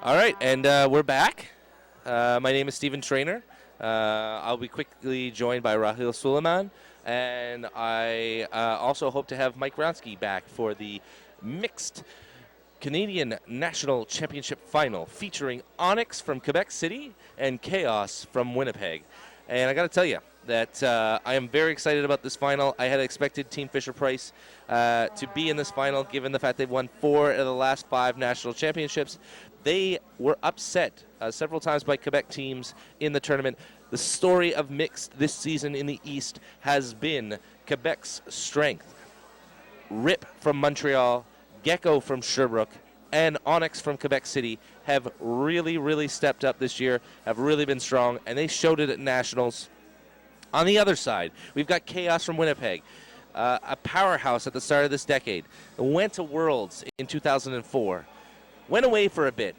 All right, and we're back. My name is Stephen Trainer. I'll be quickly joined by Rahil Suleiman, and I also hope to have Mike Ronsky back for the mixed Canadian National Championship final featuring Onyx from Quebec City and Chaos from Winnipeg. And I got to tell you that I am very excited about this final. I had expected Team Fisher-Price to be in this final given the fact they've won 4 of the last 5 national championships. They were upset several times by Quebec teams in the tournament. The story of mixed this season in the East has been Quebec's strength. Rip from Montreal, Gecko from Sherbrooke, and Onyx from Quebec City have really stepped up this year, have really been strong, and they showed it at Nationals. On the other side, we've got Chaos from Winnipeg, a powerhouse at the start of this decade. Went to Worlds in 2004, went away for a bit.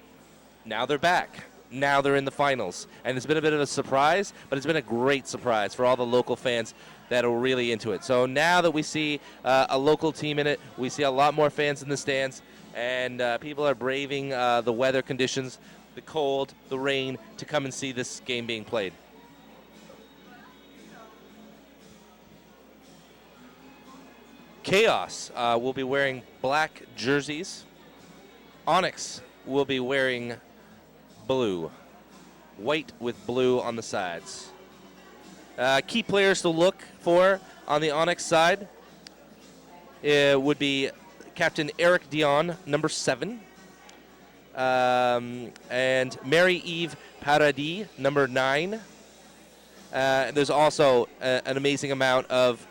Now they're back. Now they're in the finals. And it's been a bit of a surprise, but it's been a great surprise for all the local fans that are really into it. So now that we see a local team in it, we see a lot more fans in the stands, and people are braving the weather conditions, the cold, the rain, to come and see this game being played. Chaos will be wearing black jerseys. Onyx will be wearing blue. White with blue on the sides. Key players to look for on the Onyx side would be Captain Eric Dion, number 7. And Mary-Eve Paradis, number 9. There's also an amazing amount of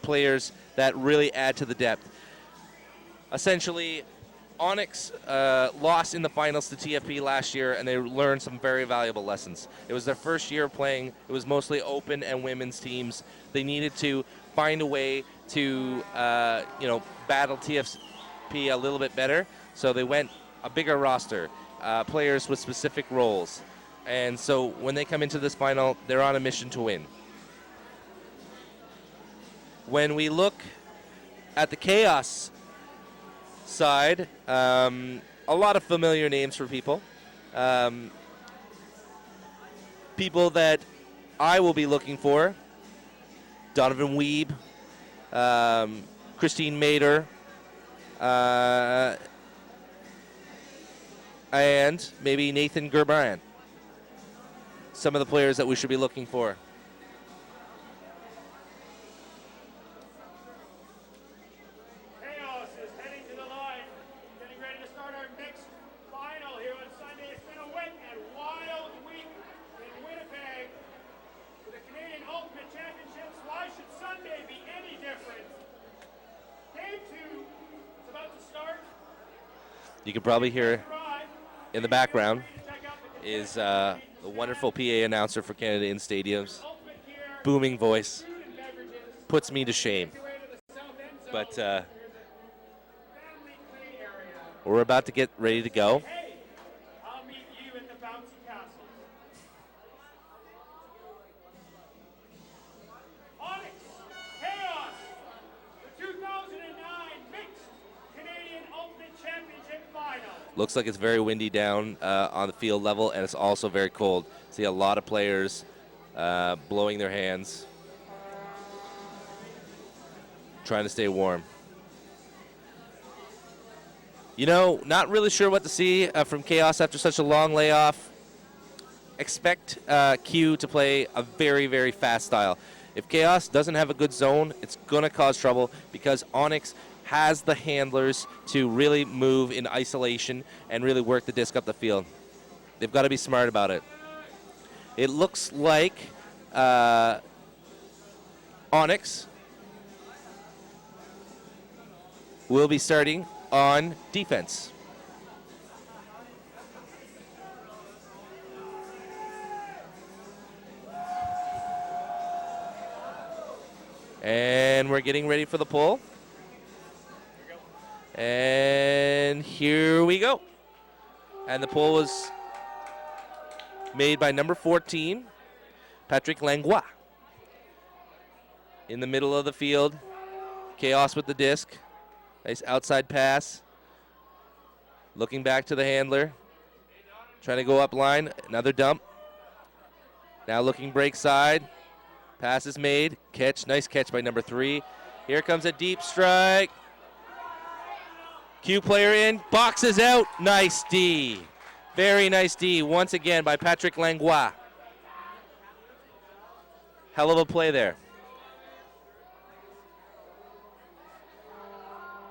players that really add to the depth. Essentially, Onyx lost in the finals to TFP last year, and they learned some very valuable lessons. It was their first year playing. It was mostly open and women's teams. They needed to find a way to, battle TFP a little bit better. So they went a bigger roster, players with specific roles. And so when they come into this final, they're on a mission to win. When we look at the Chaos side, a lot of familiar names for people. People that I will be looking for: Donovan Weeb, Christine Mader, and maybe Nathan Gerbrand. Some of the players that we should be looking for. You can probably hear in the background is the wonderful PA announcer for Canada in Stadiums. Booming voice. Puts me to shame. But we're about to get ready to go. Looks like it's very windy down on the field level, and it's also very cold. See a lot of players blowing their hands, trying to stay warm. Not really sure what to see from Chaos after such a long layoff. Expect Q to play a very fast style. If Chaos doesn't have a good zone, it's going to cause trouble because Onyx has the handlers to really move in isolation and really work the disc up the field. They've got to be smart about it. It looks like Onyx will be starting on defense. And we're getting ready for the pull. And here we go. And the pull was made by number 14, Patrick Langlois. In the middle of the field, Chaos with the disc. Nice outside pass. Looking back to the handler. Trying to go up line. Another dump. Now looking break side. Pass is made. Catch. Nice catch by number 3. Here comes a deep strike. Q player in. Boxes out. Nice D. Very nice D once again by Patrick Langlois. Hell of a play there.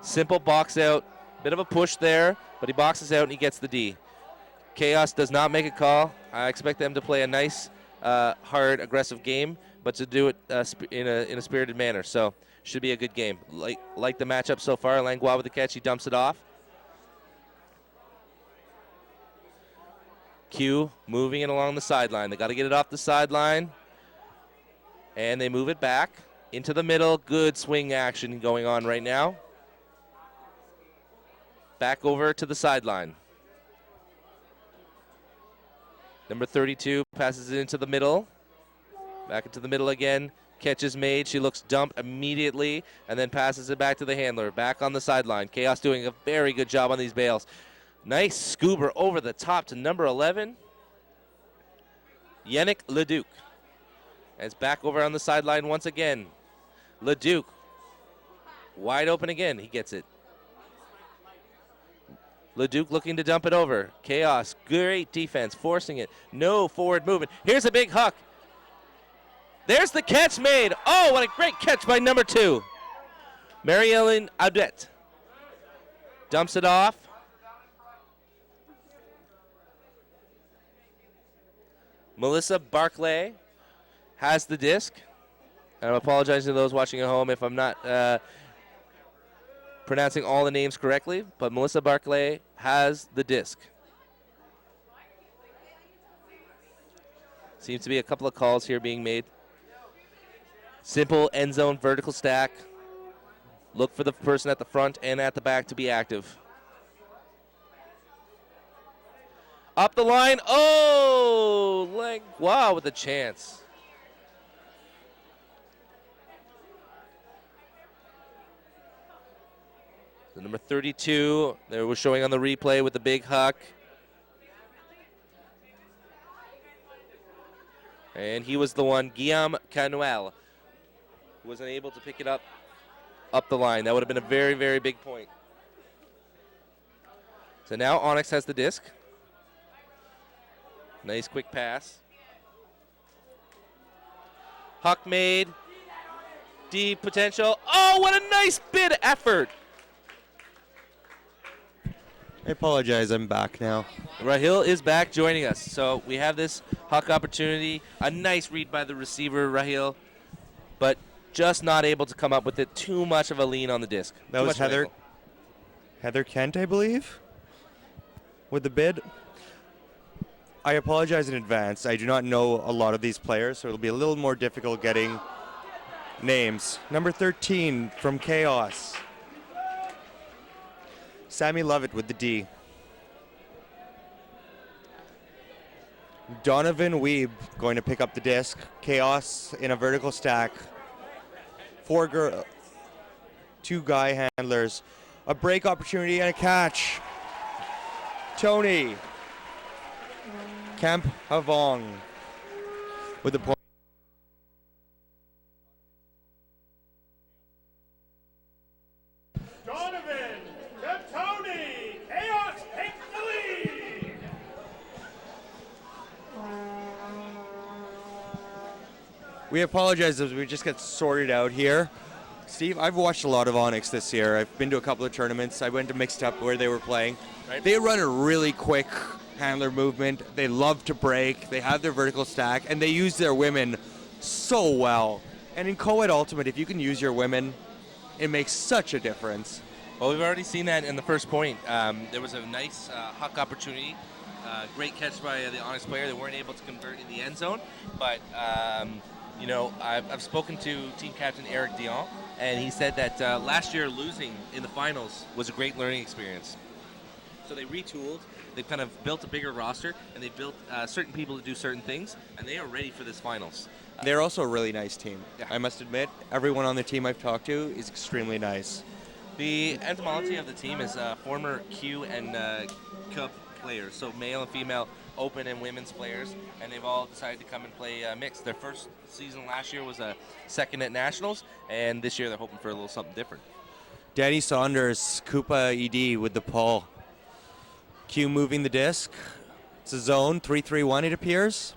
Simple box out. Bit of a push there, but he boxes out and he gets the D. Chaos does not make a call. I expect them to play a nice, hard, aggressive game, but to do it in a spirited manner. So should be a good game. Like the matchup so far. Langlois with the catch. He dumps it off. Q moving it along the sideline. They got to get it off the sideline. And they move it back into the middle. Good swing action going on right now. Back over to the sideline. Number 32 passes it into the middle. Back into the middle again. Catch is made. She looks dumped immediately and then passes it back to the handler. Back on the sideline. Chaos doing a very good job on these bails. Nice scoober over the top to number 11. Yannick Leduc. And it's back over on the sideline once again. Leduc. Wide open again. He gets it. Leduc looking to dump it over. Chaos. Great defense. Forcing it. No forward movement. Here's a big huck. There's the catch made. Oh, what a great catch by number 2. Mary-Ellen Audette. Dumps it off. Melissa Barclay has the disc. I'm apologizing to those watching at home if I'm not pronouncing all the names correctly, but Melissa Barclay has the disc. Seems to be a couple of calls here being made. Simple end zone vertical stack. Look for the person at the front and at the back to be active. Up the line. Oh, wow, with a chance. The number 32, there was showing on the replay with the big huck. And he was the one, Guillaume Canuel, who was unable to pick it up the line. That would have been a very, very big point. So now Onyx has the disc. Nice quick pass. Huck made. Deep potential. Oh, what a nice bid effort. I apologize, I'm back now. Rahil is back joining us. So we have this huck opportunity. A nice read by the receiver, Rahil, but just not able to come up with it. Too much of a lean on the disc. That was Heather Kent, I believe, with the bid. I apologize in advance. I do not know a lot of these players, so it'll be a little more difficult getting names. Number 13 from Chaos. Sammy Lovett with the D. Donovan Weeb going to pick up the disc. Chaos in a vertical stack. 2 guy handlers. A break opportunity and a catch. Tony Camp Havong with the point. Donovan to Tony. Chaos takes the lead. We apologize as we just get sorted out here. Steve, I've watched a lot of Onyx this year. I've been to a couple of tournaments. I went to Mixed Up where they were playing. Right. They run a really quick handler movement. They love to break. They have their vertical stack, and they use their women so well. And in co-ed ultimate, if you can use your women, it makes such a difference. Well, we've already seen that in the first point. There was a nice huck opportunity. Great catch by the Onyx player. They weren't able to convert in the end zone, but you know, I've spoken to team captain Eric Dion, and he said that last year losing in the finals was a great learning experience. So they retooled. They've kind of built a bigger roster, and they built certain people to do certain things, and they are ready for this finals. They're also a really nice team. Yeah. I must admit, everyone on the team I've talked to is extremely nice. The entomology of the team is former Q and Cup players, so male and female open and women's players, and they've all decided to come and play mixed. Their first season last year was a second at Nationals, and this year they're hoping for a little something different. Danny Saunders, Koopa ED with the pull. Q moving the disc. It's a zone, 3-3-1 it appears.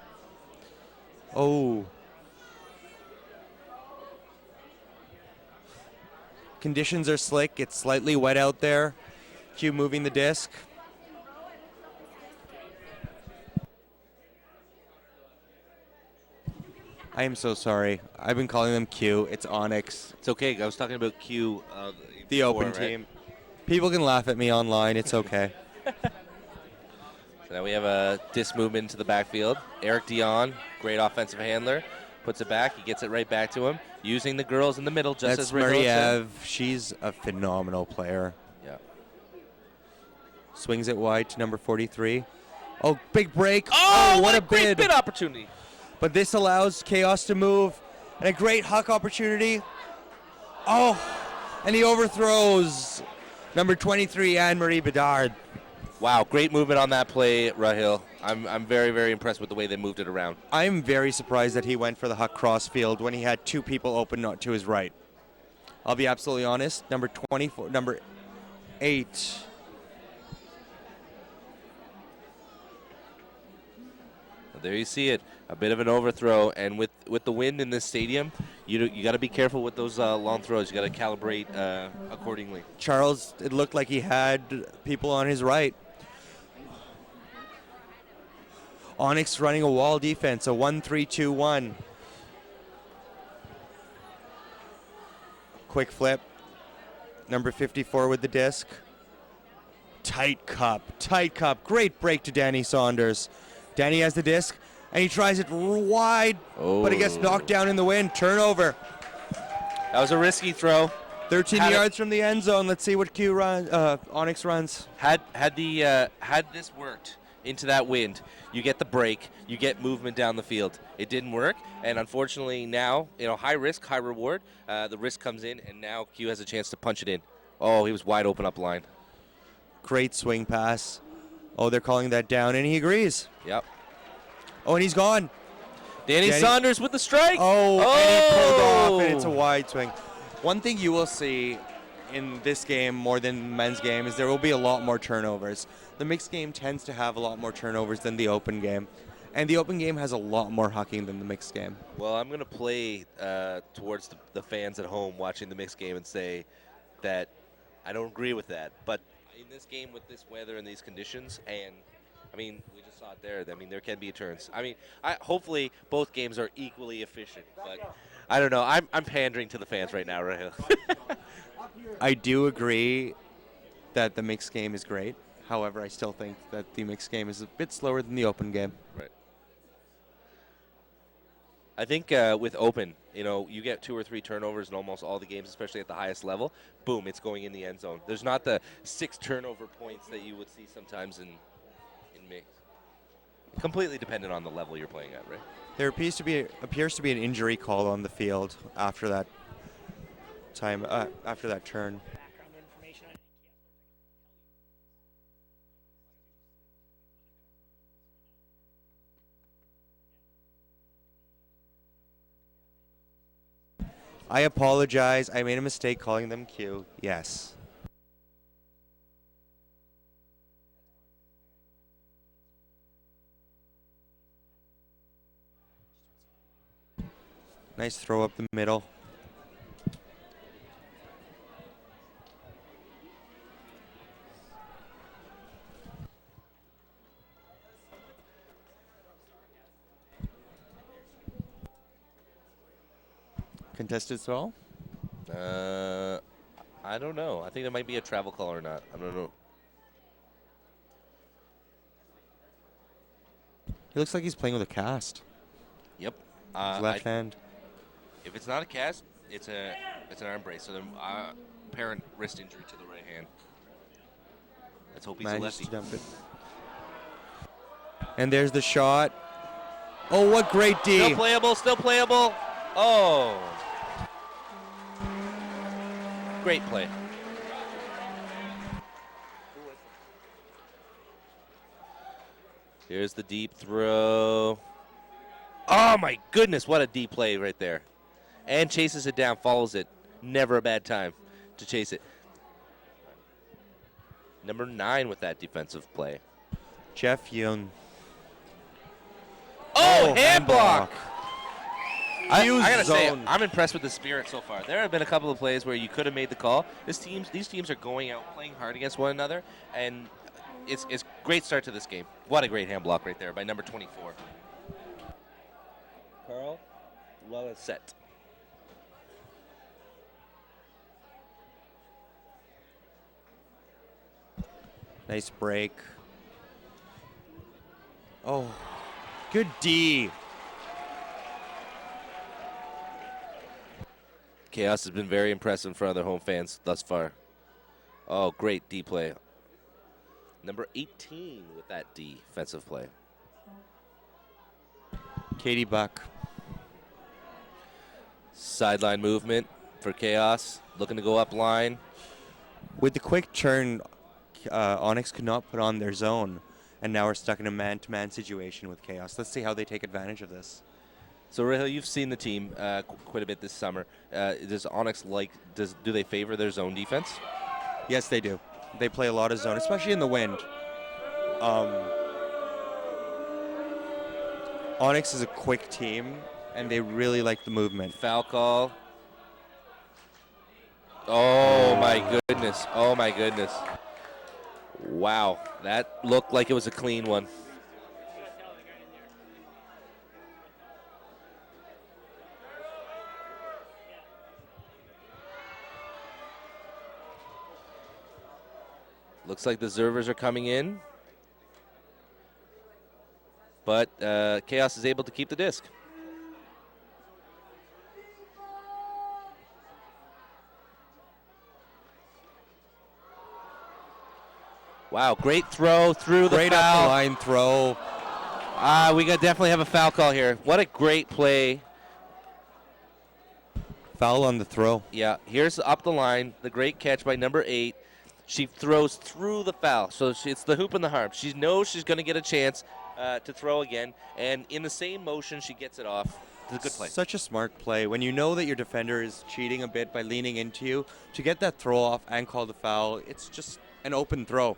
Oh. Conditions are slick. It's slightly wet out there. Q moving the disc. I am so sorry. I've been calling them Q. It's Onyx. It's okay. I was talking about Q. The before, open right? team. People can laugh at me online. It's okay. So now we have a disc movement into the backfield. Eric Dion, great offensive handler, puts it back. He gets it right back to him, using the girls in the middle, just That's as Rahil said. Marie-Eve. She's a phenomenal player. Yeah. Swings it wide to number 43. Oh, big break. Oh, what a great bid opportunity. But this allows Chaos to move. And a great huck opportunity. Oh, and he overthrows number 23, Anne-Marie Bedard. Wow, great movement on that play, Rahil. I'm very, very impressed with the way they moved it around. I'm very surprised that he went for the huck crossfield when he had two people open not to his right. I'll be absolutely honest. Number 24, number 8. There you see it, a bit of an overthrow, and with the wind in this stadium, you got to be careful with those long throws. You got to calibrate accordingly. Charles, it looked like he had people on his right. Onyx running a wall defense, a 1-3-2-1. Quick flip. Number 54 with the disc. Tight cup. Great break to Danny Saunders. Danny has the disc, and he tries it wide, but it gets knocked down in the wind. Turnover. That was a risky throw. 13 yards from the end zone. Let's see what Onyx runs. Had this worked into that wind, you get the break, you get movement down the field. It didn't work, and unfortunately now, high risk, high reward. The risk comes in, and now Q has a chance to punch it in. Oh, he was wide open up line. Great swing pass. Oh, they're calling that down, and he agrees. Yep. Oh, and he's gone. Danny Saunders with the strike. Oh, and he pulled off, and it's a wide swing. One thing you will see in this game more than men's game is there will be a lot more turnovers. The mixed game tends to have a lot more turnovers than the open game. And the open game has a lot more hucking than the mixed game. Well, I'm going to play towards the fans at home watching the mixed game and say that I don't agree with that. But in this game with this weather and these conditions, and, we just saw it there. There can be turns. Hopefully both games are equally efficient. But I don't know. I'm pandering to the fans right now, Rahil. I do agree that the mixed game is great. However, I still think that the mixed game is a bit slower than the open game. Right. I think with open, you get 2 or 3 turnovers in almost all the games, especially at the highest level. Boom, it's going in the end zone. There's not the 6 turnover points that you would see sometimes in mix. Completely dependent on the level you're playing at, right? There appears to be an injury call on the field after that time after that turn. I apologize. I made a mistake calling them Q. Yes. Nice throw up the middle. Contested throw? I don't know. I think there might be a travel call or not. I don't know. He looks like he's playing with a cast. Yep. His left hand. If it's not a cast, it's an arm brace. So apparent wrist injury to the right hand. Let's hope he's a lefty. To dump it. And there's the shot. Oh, what great D. Still playable. Oh. Great play. Here's the deep throw. Oh, my goodness. What a deep play right there. And chases it down, follows it. Never a bad time to chase it. Number 9 with that defensive play. Jeff Young. Oh, hand block. I Huge gotta say, zone. I'm impressed with the spirit so far. There have been a couple of plays where you could have made the call. These teams are going out playing hard against one another, and it's great start to this game. What a great hand block right there by number 24. Carl Set. Nice break. Oh, good D. Chaos has been very impressive in front of their home fans thus far. Oh, great D play. Number 18 with that defensive play. Katie Buck. Sideline movement for Chaos. Looking to go up line. With the quick turn, Onyx could not put on their zone, and now we're stuck in a man-to-man situation with Chaos. Let's see how they take advantage of this. So, Rahil, you've seen the team quite a bit this summer. Does Onyx do they favor their zone defense? Yes, they do. They play a lot of zone, especially in the wind. Onyx is a quick team, and they really like the movement. Foul call. Oh, my goodness. Oh, my goodness. Wow. That looked like it was a clean one. Looks like the servers are coming in. But Chaos is able to keep the disc. Wow, great throw through the Great foul. up the line throw. We definitely have a foul call here. What a great play. Foul on the throw. Yeah, here's up the line, the great catch by number 8. She throws through the foul, so it's the hoop and the harm. She knows she's going to get a chance to throw again, and in the same motion, she gets it off. It's a good play. Such a smart play. When you know that your defender is cheating a bit by leaning into you, to get that throw off and call the foul, it's just an open throw.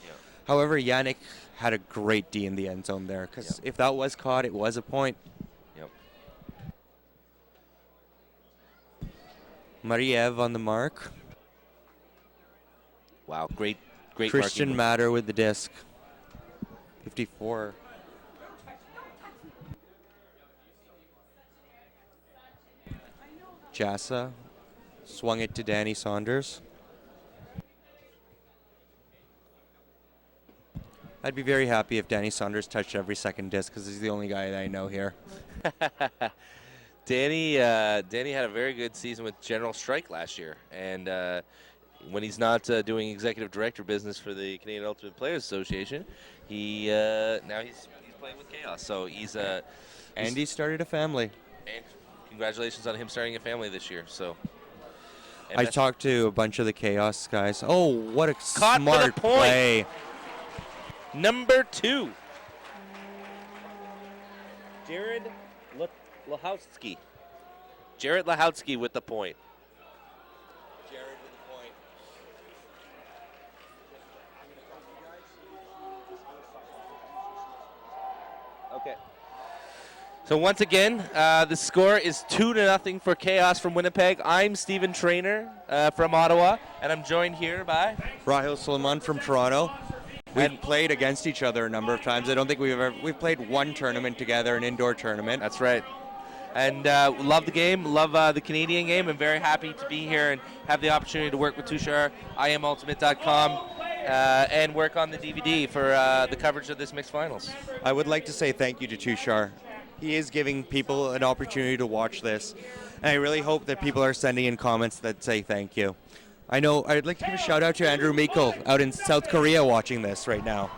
Yeah. However, Yannick had a great D in the end zone there, because if that was caught, it was a point. Yep. Marie-Eve on the mark. Wow, great Christian marking. Matter with the disc. 54. Jassa swung it to Danny Saunders. I'd be very happy if Danny Saunders touched every second disc, because he's the only guy that I know here. Danny had a very good season with General Strike last year, and when he's not doing executive director business for the Canadian Ultimate Players Association, now he's playing with Chaos. So And he started a family. And congratulations on him starting a family this year. So I talked to a bunch of the Chaos guys. Oh, what a Caught for the smart point. play. Number 2, Jared Lahowski. Jared Lahowski with the point. Jared with the point. Okay. So once again, the score is 2-0 for Chaos from Winnipeg. I'm Stephen Trainer from Ottawa, and I'm joined here by Rahil Suleiman from Toronto. We've played against each other a number of times. I don't think we've played one tournament together, an indoor tournament. That's right. And love the game, love the Canadian game. I'm very happy to be here and have the opportunity to work with Tushar, IamUltimate.com, and work on the DVD for the coverage of this mixed finals. I would like to say thank you to Tushar. He is giving people an opportunity to watch this, and I really hope that people are sending in comments that say thank you. I know I'd like to give a shout out to Andrew Meikle out in South Korea watching this right now.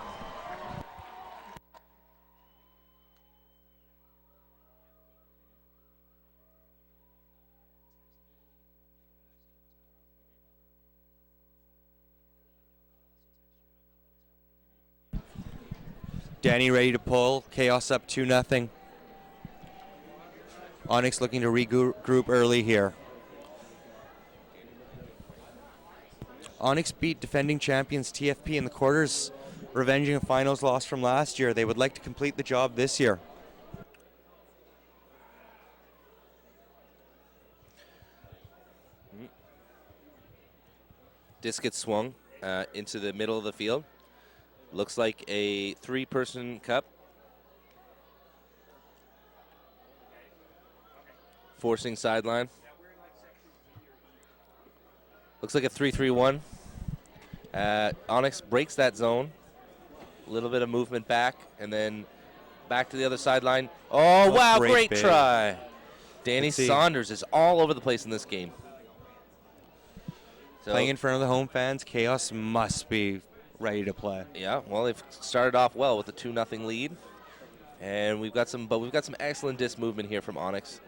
Danny ready to pull. Chaos up 2-0. Onyx looking to regroup early here. Onyx beat defending champions TFP in the quarters, revenging a finals loss from last year. They would like to complete the job this year. Disc gets swung into the middle of the field. Looks like a 3-person cup. Forcing sideline. Looks like a 3-3-1. Onyx breaks that zone. A little bit of movement back, and then back to the other sideline. Oh, wow, great try. Danny Saunders is all over the place in this game. So, playing in front of the home fans, Chaos must be ready to play. Yeah, well, they've started off well with a 2-0 lead. And we've got some excellent disc movement here from Onyx.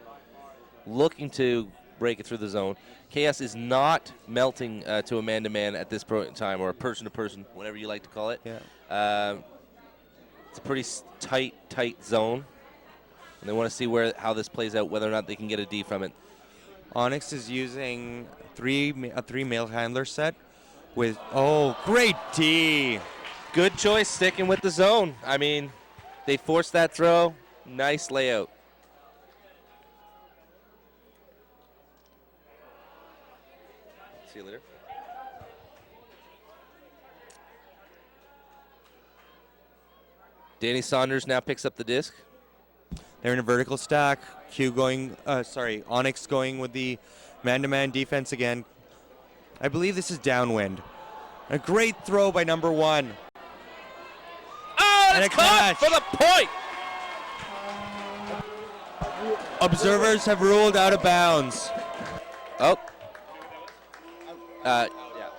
Looking to break it through the zone. Chaos is not melting to a man-to-man at this time, or a person-to-person, whatever you like to call it. Yeah. It's a pretty tight zone, and they want to see how this plays out, whether or not they can get a D from it. Onyx is using a three male handler set with, great D. Good choice sticking with the zone. I mean, they forced that throw. Nice layout. See you later. Danny Saunders now picks up the disc. They're in a vertical stack. Onyx going with the man-to-man defense again. I believe this is downwind. A great throw by number 1. Oh, and it's caught for the point. Observers have ruled out of bounds. Oh. Out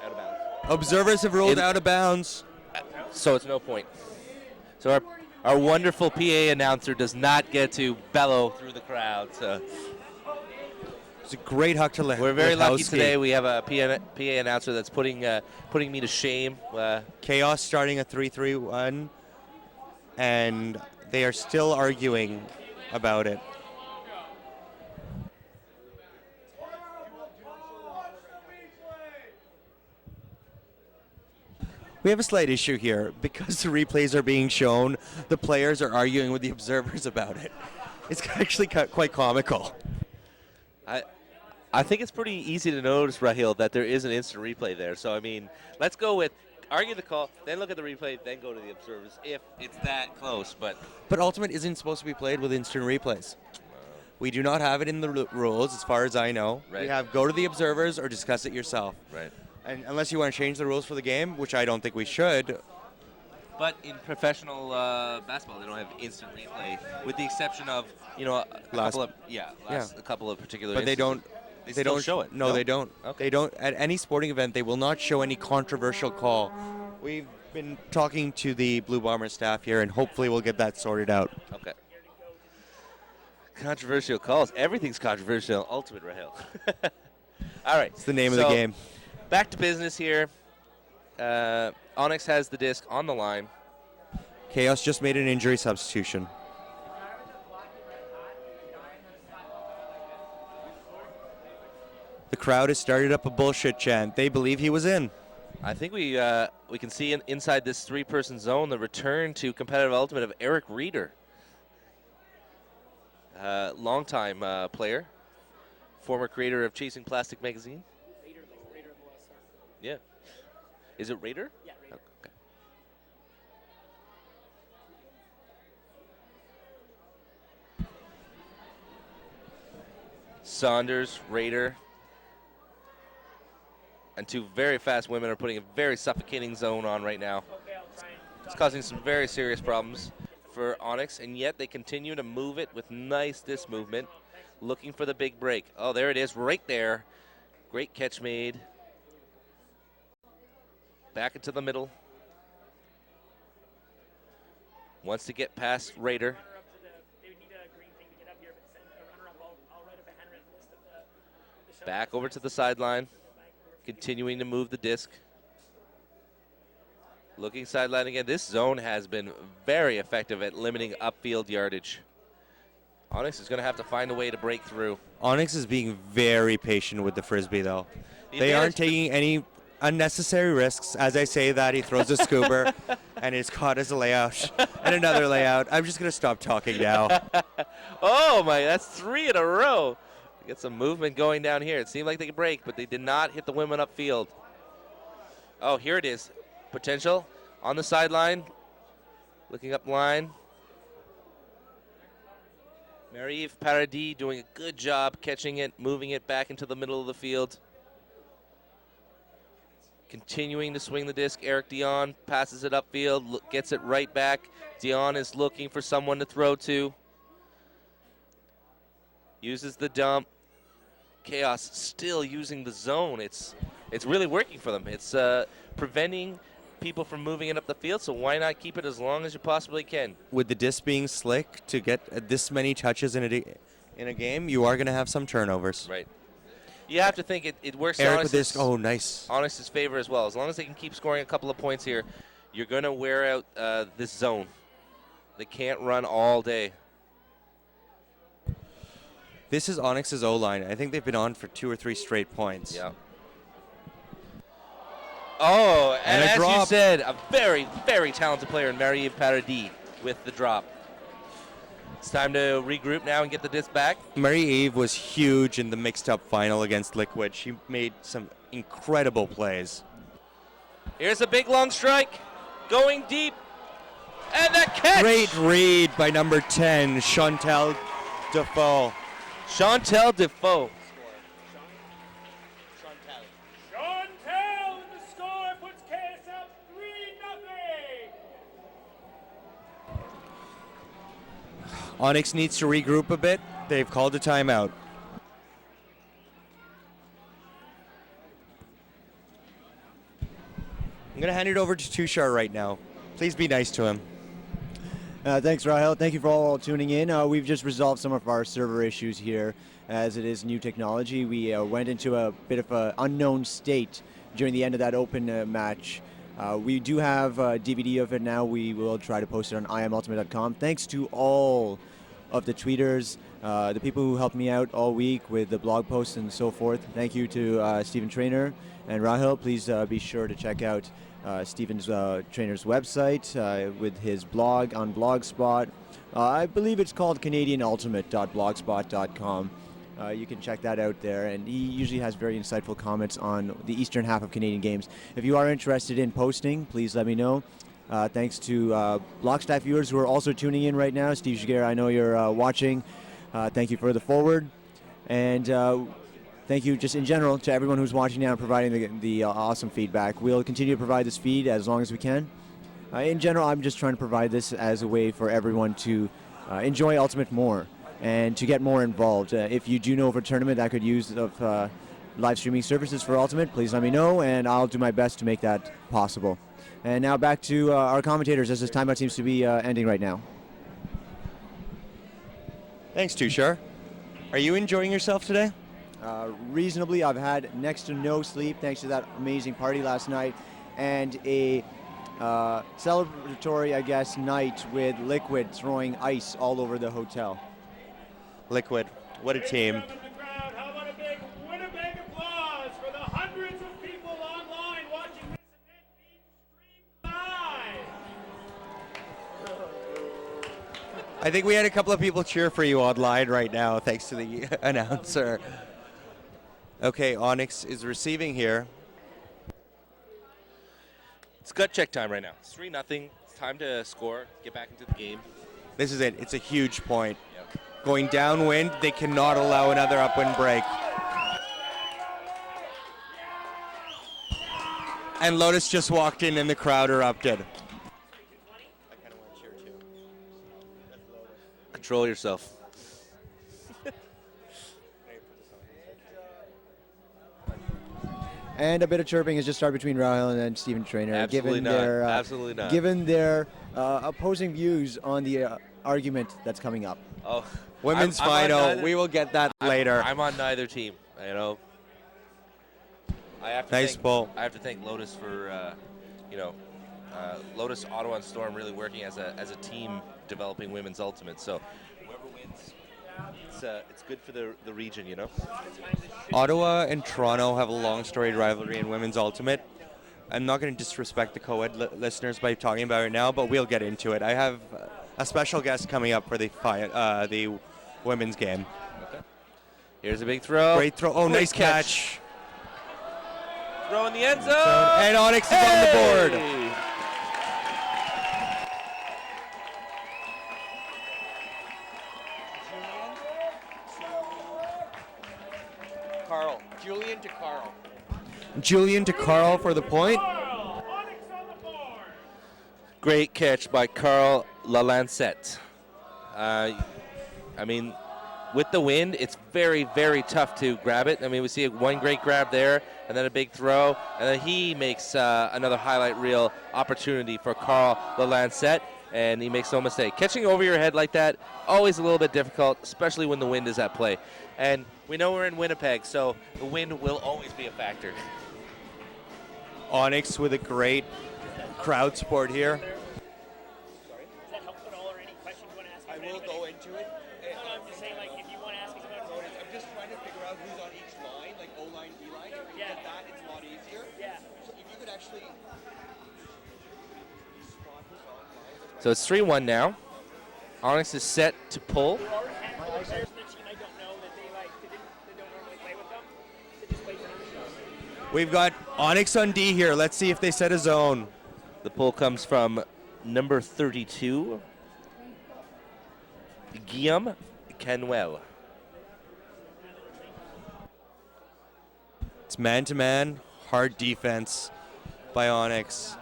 of bounds. Observers have ruled out of bounds. So it's no point. So our wonderful PA announcer does not get to bellow through the crowd. So it's a great huck to let. We're very lucky today. We have a PA announcer that's putting me to shame. Chaos starting a 3-3-1, and they are still arguing about it. We have a slight issue here. Because the replays are being shown, the players are arguing with the observers about it. It's actually quite comical. I think it's pretty easy to notice, Rahil, that there is an instant replay there. So, I mean, let's go with argue the call, then look at the replay, then go to the observers if it's that close. But Ultimate isn't supposed to be played with instant replays. We do not have it in the rules, as far as I know. Right. We have go to the observers or discuss it yourself. Right. And unless you want to change the rules for the game, which I don't think we should. But in professional basketball, they don't have instant replay, with the exception of a couple of particular. But instances. They don't show it. No, they don't. Okay. They don't. At any sporting event, they will not show any controversial call. We've been talking to the Blue Bomber staff here, and hopefully we'll get that sorted out. Okay. Controversial calls. Everything's controversial. Ultimate, Rahil. All right. It's the name of the game. Back to business here. Onyx has the disc on the line. Chaos just made an injury substitution. The crowd has started up a bullshit chant. They believe he was in. I think we can see inside this 3-person zone the return to competitive ultimate of Eric Reeder. Longtime player, former creator of Chasing Plastic magazine. Yeah. Is it Raider? Yeah, Raider. Oh, okay. Saunders, Raider, and 2 very fast women are putting a very suffocating zone on right now. It's causing some very serious problems for Onyx, and yet they continue to move it with nice disc movement, looking for the big break. Oh, there it is, right there. Great catch made. Back into the middle. Wants to get past Raider. Back over to the sideline. Continuing to move the disc. Looking sideline again. This zone has been very effective at limiting upfield yardage. Onyx is going to have to find a way to break through. Onyx is being very patient with the Frisbee, though. They aren't taking any unnecessary risks. As I say that, he throws a scooper, and it's caught as a layout and another layout. I'm just going to stop talking now. Oh, my, that's 3 in a row. Get some movement going down here. It seemed like they could break, but they did not hit the women upfield. Oh, here it is. Potential on the sideline. Looking up line. Marie-Eve Paradis doing a good job catching it, moving it back into the middle of the field. Continuing to swing the disc. Eric Dion passes it upfield, gets it right back. Dion is looking for someone to throw to. Uses the dump. Chaos still using the zone. It's really working for them. It's preventing people from moving it up the field, so why not keep it as long as you possibly can? With the disc being slick, to get this many touches in a game, you are going to have some turnovers. Right. You have to think it works Eric with disc. Oh, nice. Onyx's favor as well. As long as they can keep scoring a couple of points here, you're going to wear out this zone. They can't run all day. This is Onyx's O-line. I think they've been on for 2 or 3 straight points. Yeah. Oh, and as drop. you said, a very, very talented player in Marie-Eve Paradis with the drop. It's time to regroup now and get the disc back. Marie-Eve was huge in the mixed-up final against Liquid. She made some incredible plays. Here's a big long strike, going deep, and the catch! Great read by number 10, Chantel Defoe. Chantel Defoe. Chantel with the score puts KS up 3-0. Onyx needs to regroup a bit. They've called a timeout. I'm going to hand it over to Tushar right now. Please be nice to him. Thanks, Rahel. Thank you for all tuning in. We've just resolved some of our server issues here, as it is new technology. We went into a bit of an unknown state during the end of that open match. We do have a DVD of it now. We will try to post it on imultimate.com. Thanks to all of the tweeters, the people who helped me out all week with the blog posts and so forth. Thank you to Stephen Trainer and Rahel. Please be sure to check out Stephen's Trainer's website with his blog on Blogspot. I believe it's called CanadianUltimate.blogspot.com. You can check that out there, and he usually has very insightful comments on the eastern half of Canadian games. If you are interested in posting, please let me know. Thanks to Blockstack viewers who are also tuning in right now. Steve Shigeru, I know you're watching. Thank you for the forward. And thank you just in general to everyone who's watching now and providing the awesome feedback. We'll continue to provide this feed as long as we can. In general, I'm just trying to provide this as a way for everyone to enjoy Ultimate more and to get more involved. If you do know of a tournament that could use of live streaming services for Ultimate, please let me know, and I'll do my best to make that possible. And now back to our commentators, as this timeout seems to be ending right now. Thanks, Tushar. Are you enjoying yourself today? Reasonably. I've had next to no sleep thanks to that amazing party last night, and a celebratory, I guess, night with Liquid throwing ice all over the hotel. Liquid, what a team. How about a big Winnipeg applause for the hundreds of people online watching this event being streamed live? I think we had a couple of people cheer for you online right now, thanks to the announcer. Okay, Onyx is receiving here. It's gut check time right now. It's 3-0. It's time to score, get back into the game. This is it. It's a huge point. Yep. Going downwind, they cannot allow another upwind break. And Lotus just walked in and the crowd erupted. Control yourself. And a bit of chirping has just started between Rahel and then Stephen Trainer. Absolutely not. Absolutely not. Given their opposing views on the argument that's coming up. Oh, Women's final. We will get that later. I'm on neither team. You know. I have to Nice thank, ball. I have to thank Lotus for, Lotus, Ottawa, and Storm really working as a team developing women's ultimate. So whoever wins, it's good for the region, you know. Ottawa and Toronto have a long storied rivalry in women's ultimate. I'm not going to disrespect the co-ed listeners by talking about it now, but we'll get into it. I have a special guest coming up for the women's game. Okay. Here's a big throw. Great throw. Oh, Great nice catch. Throw in the end zone. And Onyx is on the board. Julian to Carl for the point. Onyx on the board. Great catch by Carl Lalancette. I mean, with the wind, it's very, very tough to grab it. I mean, we see one great grab there, and then a big throw, and then he makes another highlight reel opportunity for Carl Lalancette, and he makes no mistake. Catching over your head like that, always a little bit difficult, especially when the wind is at play. And we know we're in Winnipeg, so the wind will always be a factor. Onyx with a great crowd support here. Does that help at all, or any questions you want to ask? I will go into it. No, I'm just saying, like, if you want to ask us about it. I'm just trying to figure out who's on each line, like O-line, D-line. If you Yeah. get that, it's a lot easier. Yeah. So if you could actually So it's 3-1 now. Onyx is set to pull. There are a handful of players in the team I don't know that they don't normally play with them. They just play for them. We've got Onyx on D here. Let's see if they set a zone. The pull comes from number 32, Guillaume Canuel. It's man-to-man, hard defense by Onyx.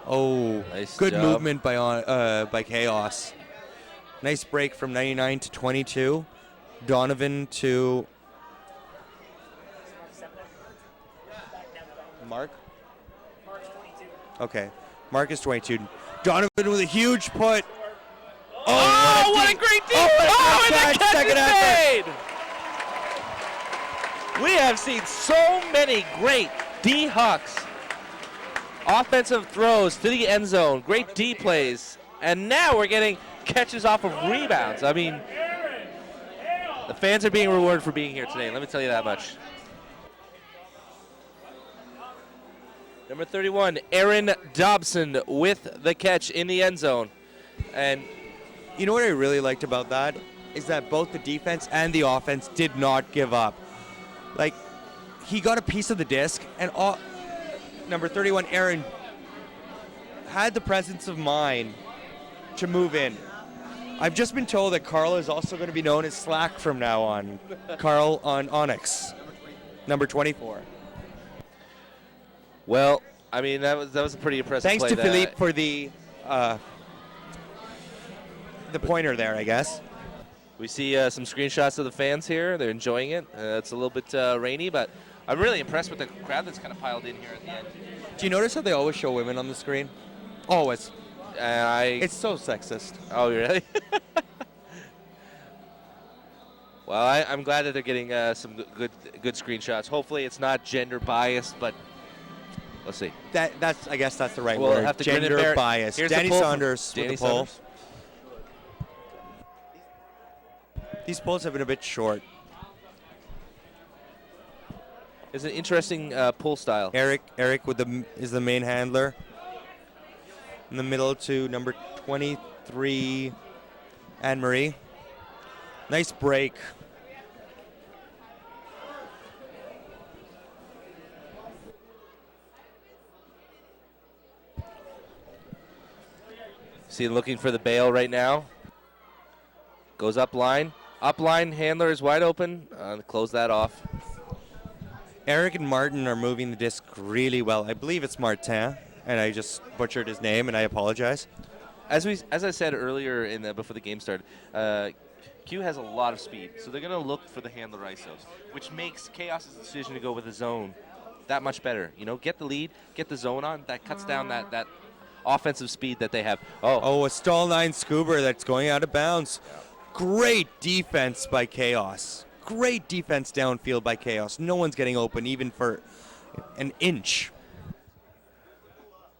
Oh, Nice good job. movement by Chaos. Nice break from 99 to 22. Donovan to Mark. Mark's 22. Okay, Mark is 22. Donovan with a huge put. Oh, what a great defense! Oh, and the catch second is effort. made! We have seen so many great D-Hawks offensive throws to the end zone, great D plays, and now we're getting catches off of rebounds. I mean, the fans are being rewarded for being here today, let me tell you that much. Number 31, Aaron Dobson with the catch in the end zone. And You know what I really liked about that is that both the defense and the offense did not give up. Like, he got a piece of the disc, and number 31, Aaron, had the presence of mind to move in. I've just been told that Carl is also going to be known as Slack from now on. Carl on Onyx, number 24. well, I mean, that was a pretty impressive Thanks play to there. Philippe for the pointer there, I guess. We see some screenshots of the fans here. They're enjoying it. It's a little bit rainy, but I'm really impressed with the crowd that's kind of piled in here at the end. Do you notice how they always show women on the screen? Always. It's It's so sexist. oh, really? Well, I'm glad that they're getting some good screenshots. Hopefully, it's not gender biased, but let's see. I guess that's the right We'll word. have to grin and bear Gender it. bias. Here's the Danny pull from Saunders Danny with the pull. Saunders. These pulls have been a bit short. It's an interesting pull style. Eric is the main handler. In the middle to number 23, Anne Marie. Nice break. See, looking for the bail right now. Goes up line. Up line handler is wide open. Close that off. Eric and Martin are moving the disc really well. I believe it's Martin, and I just butchered his name, and I apologize. As I said earlier before the game started, Q has a lot of speed, so they're going to look for the handler ISOs, which makes Chaos's decision to go with the zone that much better. You know, get the lead, get the zone on. That cuts down that offensive speed that they have. Oh, a stall 9 scuba that's going out of bounds. Great defense by Chaos. Great defense downfield by Chaos. No one's getting open even for an inch.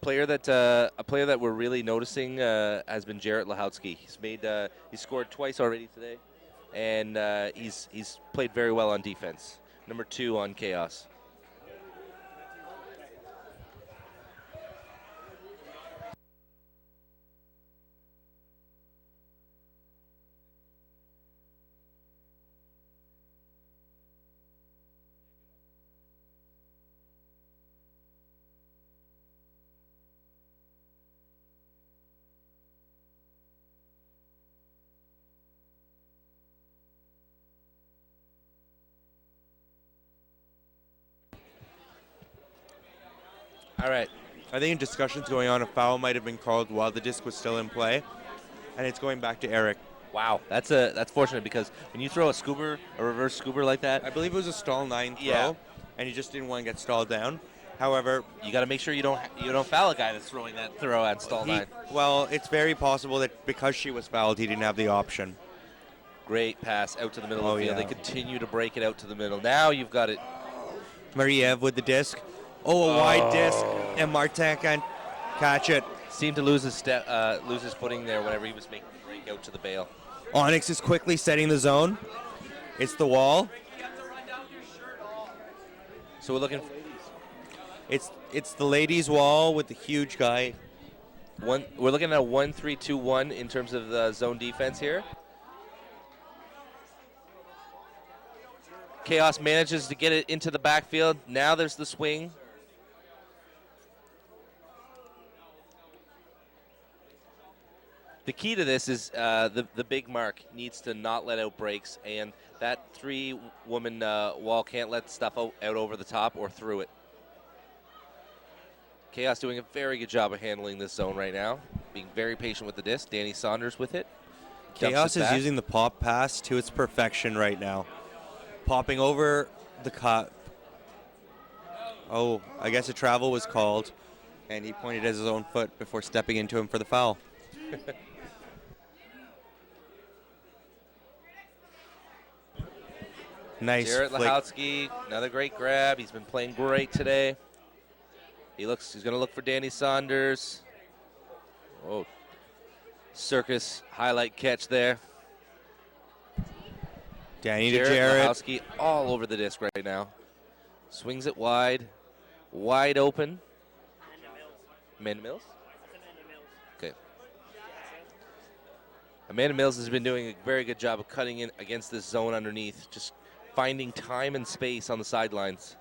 A player that we're really noticing has been Jarrett Lahowski. He's scored twice already today, and he's played very well on defense. Number 2 on Chaos. All right. I think discussions going on, a foul might have been called while the disc was still in play, and it's going back to Eric. Wow, that's fortunate because when you throw a reverse scoober like that, I believe it was a stall 9 throw, Yeah. and he just didn't want to get stalled down. However, you got to make sure you don't foul a guy that's throwing that throw at stall 9. well, it's very possible that because she was fouled, he didn't have the option. Great pass out to the middle of the field. Yeah. They continue to break it out to the middle. Now you've got it. Mariev with the disc. Oh, a wide disc, and Martin can't catch it. Seemed to lose his footing there whenever he was making the break out to the bail. Onyx is quickly setting the zone. It's the wall. So we're looking. It's the ladies' wall with the huge guy. We're looking at a 1-3-2-1 in terms of the zone defense here. Chaos manages to get it into the backfield. Now there's the swing. The key to this is the big mark needs to not let out breaks, and that 3-woman wall can't let stuff out over the top or through it. Chaos doing a very good job of handling this zone right now, being very patient with the disc. Danny Saunders with it. Chaos is using the pop pass to its perfection right now. Popping over the cut. Oh, I guess a travel was called, and he pointed at his own foot before stepping into him for the foul. Nice. Jarrett flick. Lahowski, another great grab. He's been playing great today. He's going to look for Danny Saunders. Oh, circus highlight catch there. Danny to Jarrett. Lahowski all over the disc right now. Swings it wide open. Amanda Mills? Okay. Amanda Mills has been doing a very good job of cutting in against this zone underneath, just finding time and space on the sidelines.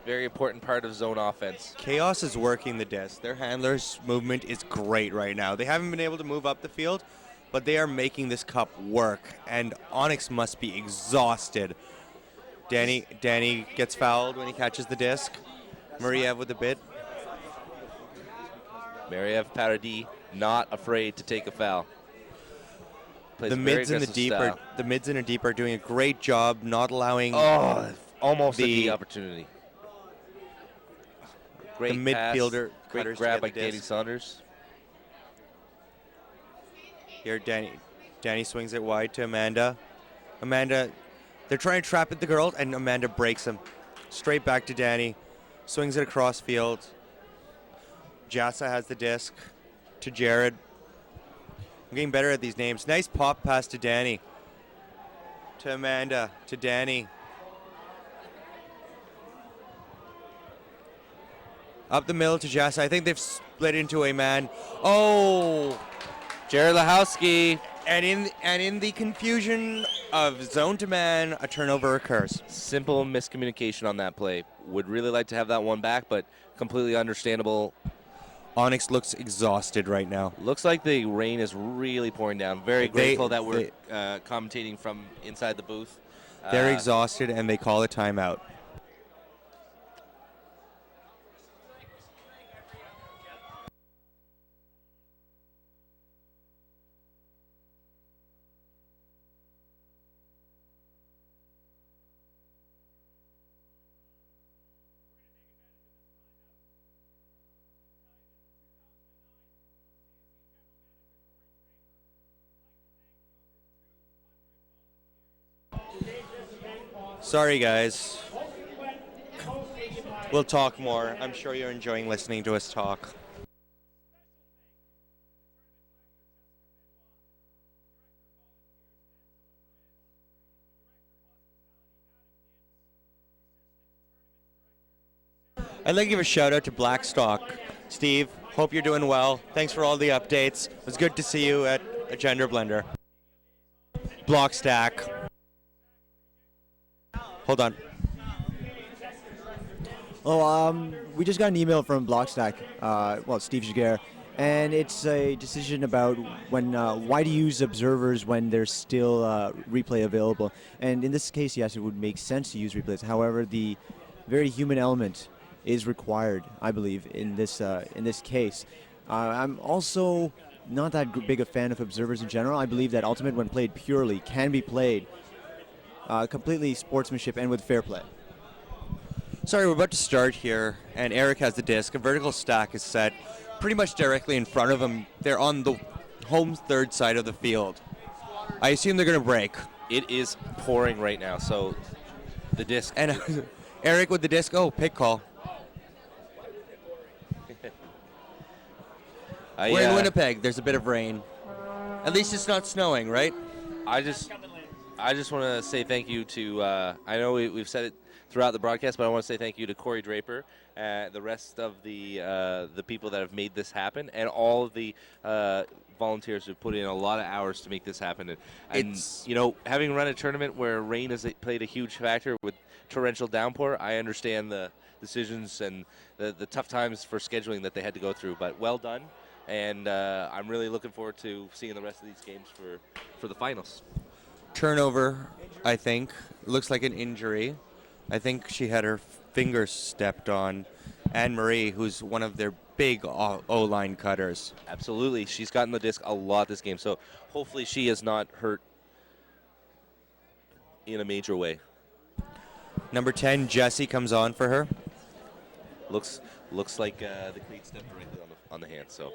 Very important part of zone offense. Chaos is working the disc. Their handler's movement is great right now. They haven't been able to move up the field, but they are making this cup work, and Onyx must be exhausted. Danny gets fouled when he catches the disc. Mariev with the bid. Mariev Paradis not afraid to take a foul. Plays The a very mids and the aggressive deep style. the mids and the deep are doing a great job not allowing Almost the the opportunity. Great the pass, midfielder great cutters to grab get by the Danny disc. Saunders. Here Danny swings it wide to Amanda. They're trying to trap at the girl, and Amanda breaks him. Straight back to Danny. Swings it across field. Jassa has the disc to Jared. I'm getting better at these names. Nice pop pass to Danny. To Amanda. To Danny. Up the middle to Jassa. I think they've split into a man. Oh! Jared Lahowski. And in the confusion of zone to man, a turnover occurs. Simple miscommunication on that play. Would really like to have that one back, but completely understandable. Onyx looks exhausted right now. Looks like the rain is really pouring down. Very grateful that we're commentating from inside the booth. They're exhausted, and they call a timeout. Sorry, guys. We'll talk more. I'm sure you're enjoying listening to us talk. I'd like to give a shout out to Blackstock. Steve, hope you're doing well. Thanks for all the updates. It was good to see you at a Gender Blender. Blockstack. Hold on. Oh, we just got an email from Blockstack, Steve Jaguar, and it's a decision about why to use observers when there's still replay available. And in this case, yes, it would make sense to use replays. However, the very human element is required, I believe, in this case. I'm also not that big a fan of observers in general. I believe that Ultimate, when played purely, can be played completely sportsmanship and with fair play. Sorry, we're about to start here, and Eric has the disc. A vertical stack is set pretty much directly in front of him. They're on the home third side of the field. I assume they're going to break. It is pouring right now, so the disc. And Eric with the disc. Oh, pick call. We're in Winnipeg. There's a bit of rain. At least it's not snowing, right? I just want to say thank you to, I know we've said it throughout the broadcast, but I want to say thank you to Corey Draper and the rest of the people that have made this happen, and all of the volunteers who put in a lot of hours to make this happen. And having run a tournament where rain has played a huge factor with torrential downpour, I understand the decisions and the tough times for scheduling that they had to go through, but well done. And I'm really looking forward to seeing the rest of these games for the finals. Turnover, I think. Looks like an injury. I think she had her fingers stepped on. Anne-Marie, who's one of their big O-line cutters. Absolutely. She's gotten the disc a lot this game, so hopefully she is not hurt in a major way. Number 10, Jesse, comes on for her. Looks like the cleat stepped directly on the hand, so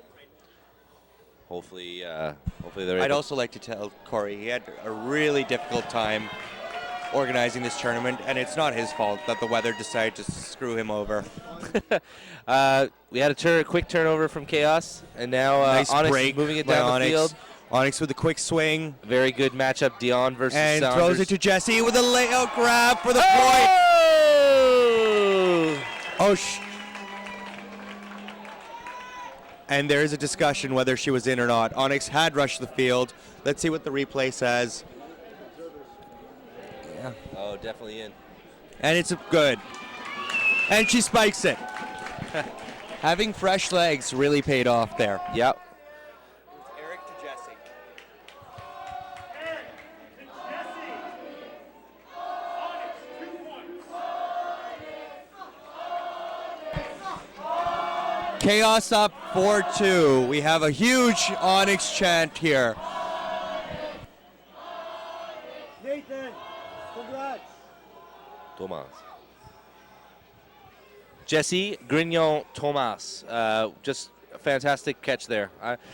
hopefully they're able. I'd also like to tell Corey he had a really difficult time organizing this tournament, and it's not his fault that the weather decided to screw him over. We had a quick turnover from Chaos, and now nice Onyx break is moving it by down Onyx. the field. Onyx with a quick swing. Very good matchup, Dion versus and Saunders. Throws it to Jesse with a layout grab for the point. Oh, and there is a discussion whether she was in or not. Onyx had rushed the field. Let's see what the replay says. Yeah. Oh, definitely in. And it's good. And she spikes it. Having fresh legs really paid off there. Yep. Eric to Jesse. Eric to Jesse. Onyx, 2 points. Chaos up 4-2. We have a huge Onyx chant here. Nathan, congrats. Thomas. Jesse Grignon Thomas. Just a fantastic catch there.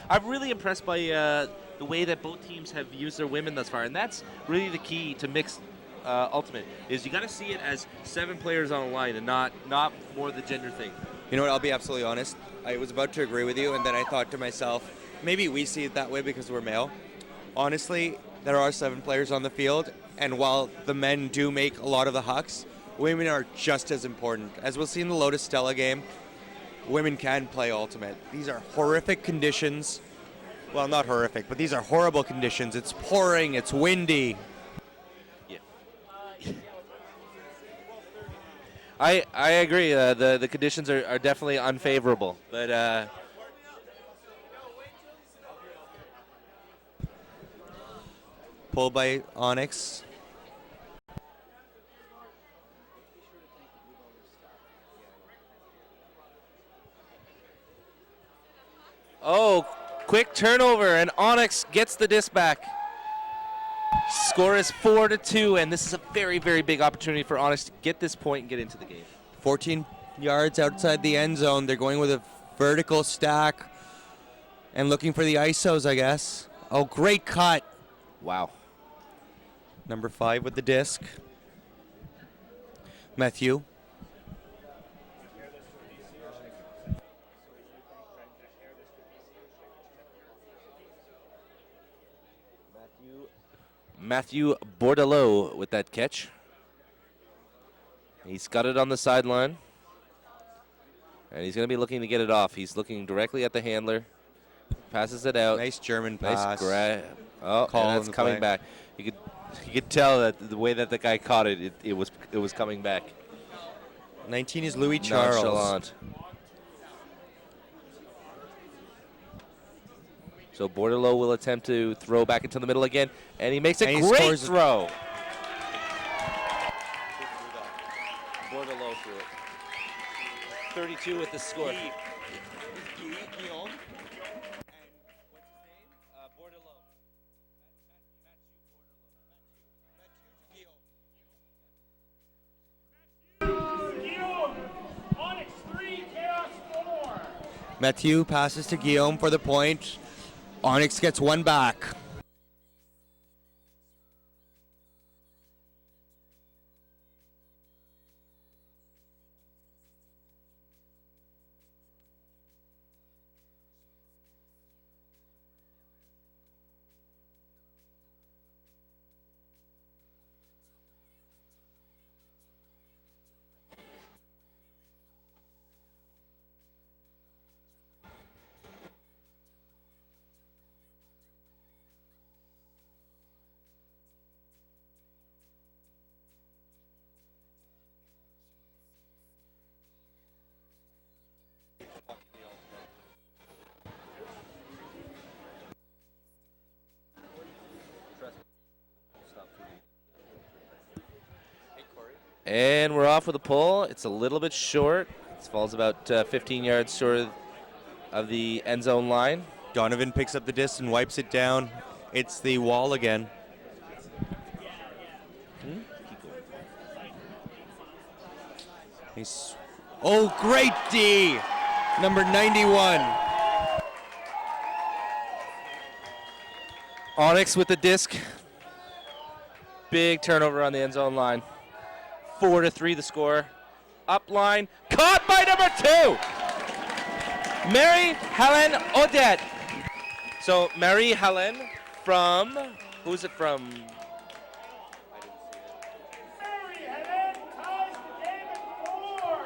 I'm really impressed by the way that both teams have used their women thus far, and that's really the key to mixed ultimate, is you got to see it as 7 players on a line and not more the gender thing. You know what, I'll be absolutely honest. I was about to agree with you, and then I thought to myself, maybe we see it that way because we're male. Honestly, there are 7 players on the field, and while the men do make a lot of the hucks, women are just as important. As we'll see in the Lotus Stella game, women can play Ultimate. These are horrific conditions. Well, not horrific, but these are horrible conditions. It's pouring, it's windy. Yeah. I agree. The conditions are definitely unfavorable, but Pulled by Onyx. oh, quick turnover, and Onyx gets the disc back. Score is 4-2, and this is a very, very big opportunity for Onyx to get this point and get into the game. 14 yards outside the end zone. They're going with a vertical stack and looking for the ISOs, I guess. Oh, great cut. Wow. Number 5 with the disc. Matthew. Matthew Bordelot with that catch. He's got it on the sideline. And he's going to be looking to get it off. He's looking directly at the handler. Passes it out. Nice German Nice pass. grab. Oh, Call and it's on the coming play. back. You could tell that the way that the guy caught it, it was coming back. 19 is Louis Charles. Nonchalant. So Bordelot will attempt to throw back into the middle again, and he makes a And he great scores. throw. Bordelot threw it. 32 with the score. Guillaume, Onyx 3, Chaos 4. Mathieu passes to Guillaume for the point. Onyx gets one back. And we're off with a pull. It's a little bit short. It falls about 15 yards short of the end zone line. Donovan picks up the disc and wipes it down. It's the wall again. Oh, great D! Number 91. Onyx with the disc. Big turnover on the end zone line. 4-3 the score. Up line. Caught by number 2. Mary Helen Odette. So Mary Helen from, who's it from? Mary Helen ties the game at 4.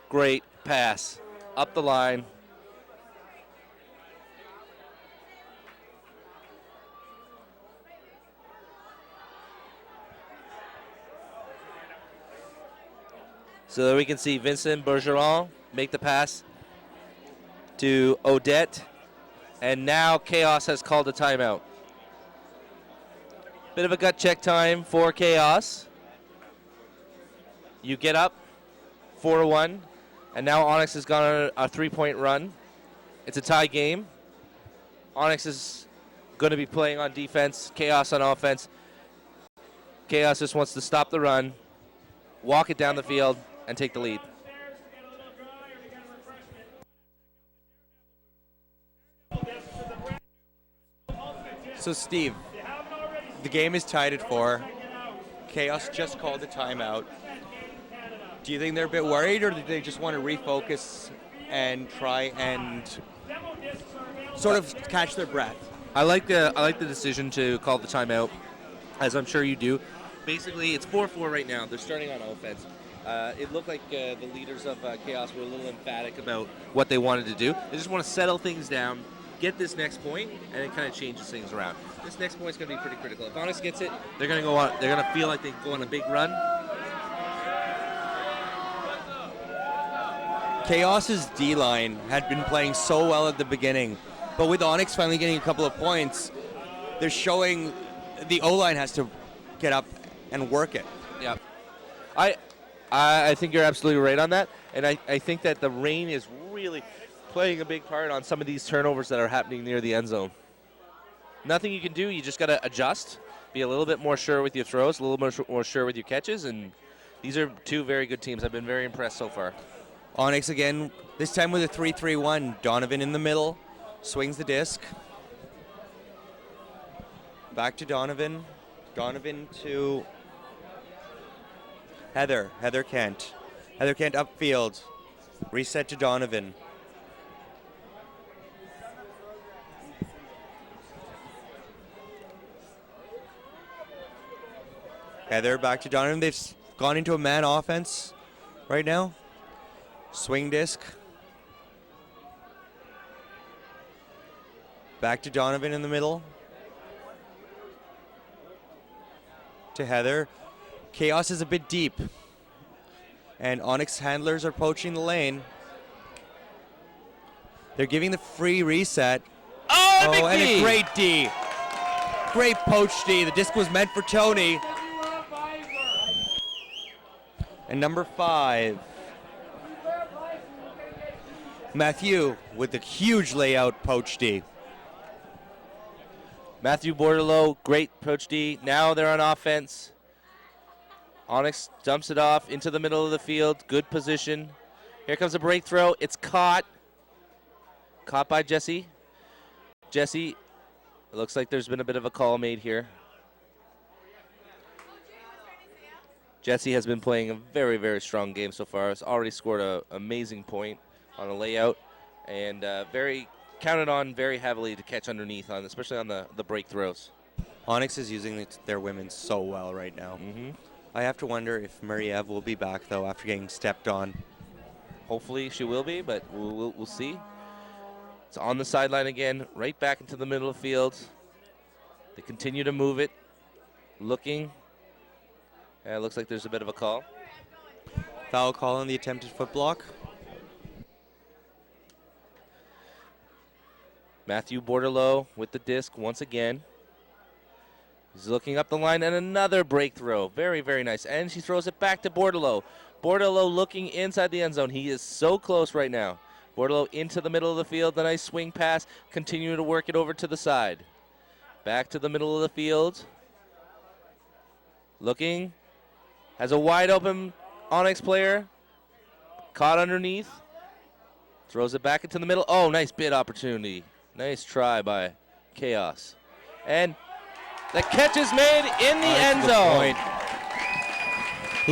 Great pass. Up the line. So that we can see Vincent Bergeron make the pass to Odette. And now Chaos has called a timeout. Bit of a gut check time for Chaos. You get up 4-1. And now Onyx has gone on a 3-point run. It's a tie game. Onyx is going to be playing on defense. Chaos on offense. Chaos just wants to stop the run, walk it down the field, and take the lead. Downstairs to get a little dry or to get a refreshment. This is a brand new ultimate disc. So, Steve, If you haven't already the game is tied at 4. check it out. Chaos just called a timeout. Made in Canada. Do you think they're a bit worried, or do they just want to refocus and try and Demo discs are available. sort of catch their breath? I like the decision to call the timeout, as I'm sure you do. Basically, it's 4-4 right now. They're starting on offense. It looked like the leaders of Chaos were a little emphatic about what they wanted to do. They just want to settle things down, get this next point, and it kind of changes things around. This next point is going to be pretty critical. If Onyx gets it, they're going to go on. They're going to feel like they can go on a big run. Chaos's D-line had been playing so well at the beginning, but with Onyx finally getting a couple of points, they're showing the O-line has to get up and work it. Yeah, I think you're absolutely right on that, and I think that the rain is really playing a big part on some of these turnovers that are happening near the end zone. Nothing you can do. You just got to adjust, be a little bit more sure with your throws, a little more sure with your catches, and these are two very good teams. I've been very impressed so far. Onyx again, this time with a 3-3-1. Donovan in the middle, swings the disc. Back to Donovan. Donovan to Heather Kent. Heather Kent upfield. Reset to Donovan. Heather back to Donovan. They've gone into a man offense right now. Swing disc. Back to Donovan in the middle. To Heather. Chaos is a bit deep. And Onyx handlers are poaching the lane. They're giving the free reset. Oh, and a great D. Great poach D. The disc was meant for Tony. And number 5. Matthew with the huge layout poach D. Matthew Bordelot, great poach D. Now they're on offense. Onyx dumps it off into the middle of the field. Good position. Here comes a break throw. It's caught. Caught by Jesse. Jesse, it looks like there's been a bit of a call made here. Jesse has been playing a very, very strong game so far. Has already scored an amazing point on a layout, and very counted on very heavily to catch underneath, especially on the break throws. Onyx is using their women so well right now. I have to wonder if Marie-Eve will be back, though, after getting stepped on. Hopefully she will be, but we'll see. It's on the sideline again, right back into the middle of the field. They continue to move it, looking. And it looks like there's a bit of a call. Foul call on the attempted foot block. Matthew Bordelot with the disc once again. He's looking up the line, and another break throw. Very, very nice. And she throws it back to Bordelot. Bordelot looking inside the end zone. He is so close right now. Bordelot into the middle of the field. A nice swing pass. Continue to work it over to the side. Back to the middle of the field. Looking. Has a wide open Onyx player. Caught underneath. Throws it back into the middle. Oh, nice bid opportunity. Nice try by Chaos. And the catch is made in the end zone.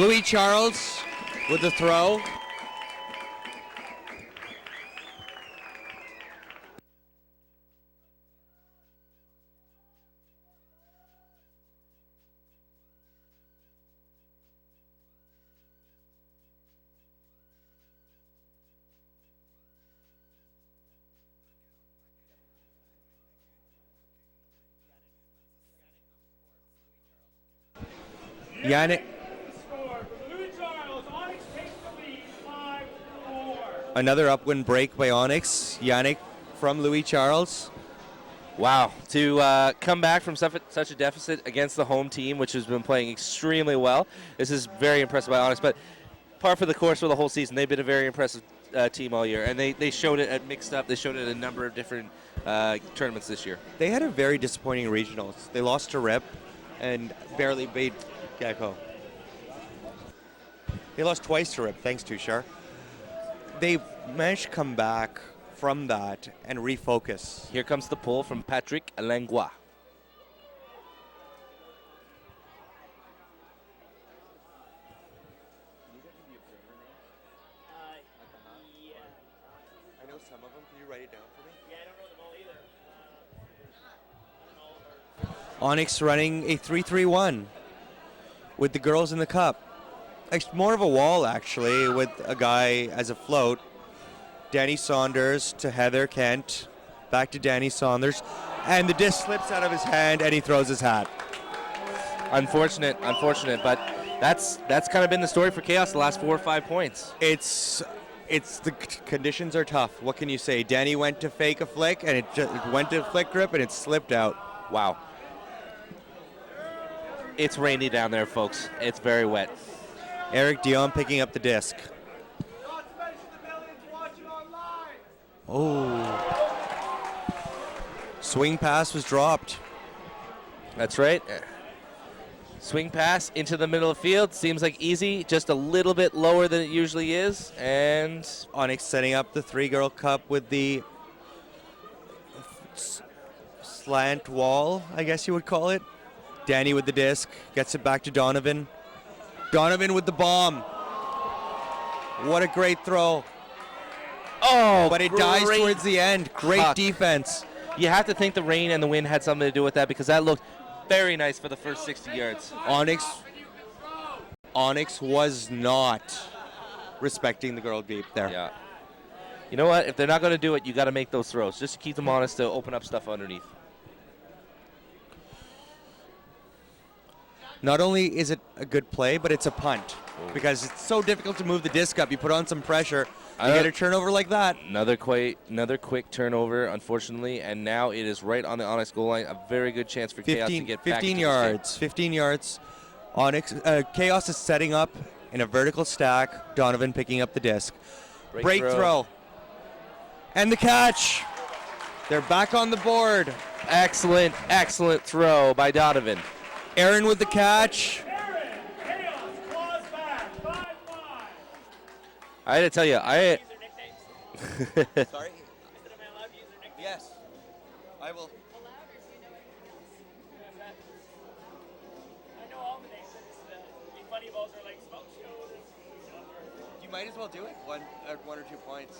Louis Charles with the throw. Yannick. Another upwind break by Onyx. Yannick from Louis Charles. Wow, to come back from such a deficit against the home team, which has been playing extremely well. This is very impressive by Onyx, but par for the course for the whole season. They've been a very impressive team all year, and they showed it at Mixed Up. They showed it at a number of different tournaments this year. They had a very disappointing regionals. They lost to Rip and barely beat Gecko. They lost twice to Rip, thanks to Shar. They managed to come back from that and refocus. Here comes the pull from Patrick Langlois. Yeah. I know some of them. Can you write it down for me? Yeah, I don't know them all either. Onyx running a 3-3-1 with the girls in the cup. It's more of a wall, actually, with a guy as a float. Danny Saunders to Heather Kent. Back to Danny Saunders. And the disc slips out of his hand, and he throws his hat. Unfortunate, but that's kind of been the story for Chaos the last 4 or 5 points. It's the conditions are tough. What can you say? Danny went to fake a flick, and it went to flick grip, and it slipped out. Wow. It's rainy down there, folks. It's very wet. Eric Dion picking up the disc. Oh. Swing pass was dropped. That's right. Swing pass into the middle of the field. Seems like easy, just a little bit lower than it usually is. And Onyx setting up the 3-girl cup with the slant wall, I guess you would call it. Danny with the disc. Gets it back to Donovan. Donovan with the bomb. What a great throw. Oh, But it dies towards the end. Great puck. defense. You have to think the rain and the wind had something to do with that because that looked very nice for the first 60 yards. Onyx was not respecting the girl deep there. Yeah. You know what? If they're not going to do it, you got to make those throws just to keep them honest to open up stuff underneath. Not only is it a good play, but it's a punt because it's so difficult to move the disc up. You put on some pressure, you get a turnover like that. Another quick turnover, unfortunately, and now it is right on the Onyx goal line. A very good chance for Chaos to get back. 15 yards. 15 yards. Onyx, Chaos is setting up in a vertical stack. Donovan picking up the disc. Break throw. And the catch. They're back on the board. Excellent throw by Donovan. Aaron with the catch. Chaos claws back. 5-5. I had to tell you, Use their nicknames. Sorry? Am I allowed to use their nicknames? Yes. I will. I know all the names. It'd be funny if all are like smoke shows. You might as well do it. One or 2 points.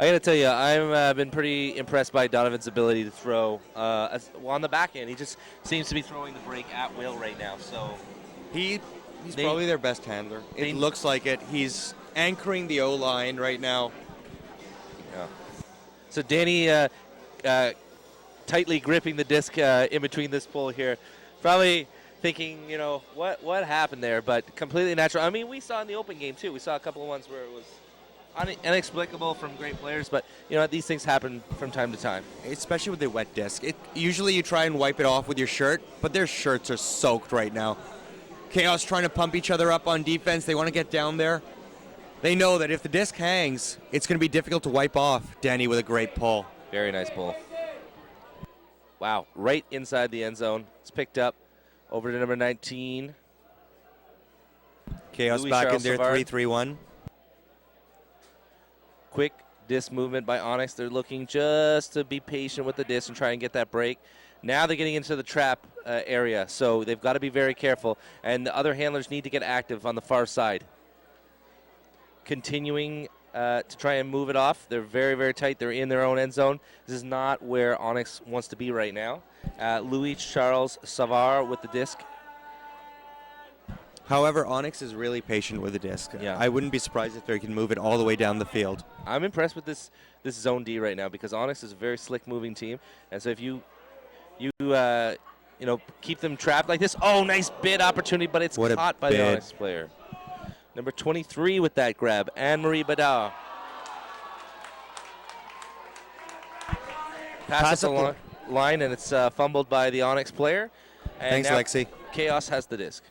I got to tell you, I've been pretty impressed by Donovan's ability to throw. On the back end, he just seems to be throwing the break at will right now. So He's probably their best handler. It looks like it. He's anchoring the O-line right now. yeah. So Danny tightly gripping the disc in between this pull here, probably thinking, what happened there, but completely natural. I mean, we saw in the open game too. We saw a couple of ones where it was inexplicable from great players, but these things happen from time to time. Especially with the wet disc. Usually you try and wipe it off with your shirt, but their shirts are soaked right now. Chaos trying to pump each other up on defense. They want to get down there. They know that if the disc hangs, it's going to be difficult to wipe off. Danny with a great pull. Very nice pull. Wow, right inside the end zone. It's picked up over to number 19. Chaos Louis back Charles in there, Savard. 3-3-1. Quick disc movement by Onyx. They're looking just to be patient with the disc and try and get that break. Now they're getting into the trap area, so they've got to be very careful. And the other handlers need to get active on the far side. Continuing to try and move it off. They're very, very tight. They're in their own end zone. This is not where Onyx wants to be right now. Louis Charles Savard with the disc. However, Onyx is really patient with the disc. Yeah. I wouldn't be surprised if they can move it all the way down the field. I'm impressed with this zone D right now because Onyx is a very slick moving team. And so if you keep them trapped like this, nice bid opportunity, but it's caught by the Onyx player. Number 23 with that grab, Anne-Marie Badar. Pass up the line, and it's fumbled by the Onyx player. And Thanks, now Lexi. Chaos has the disc.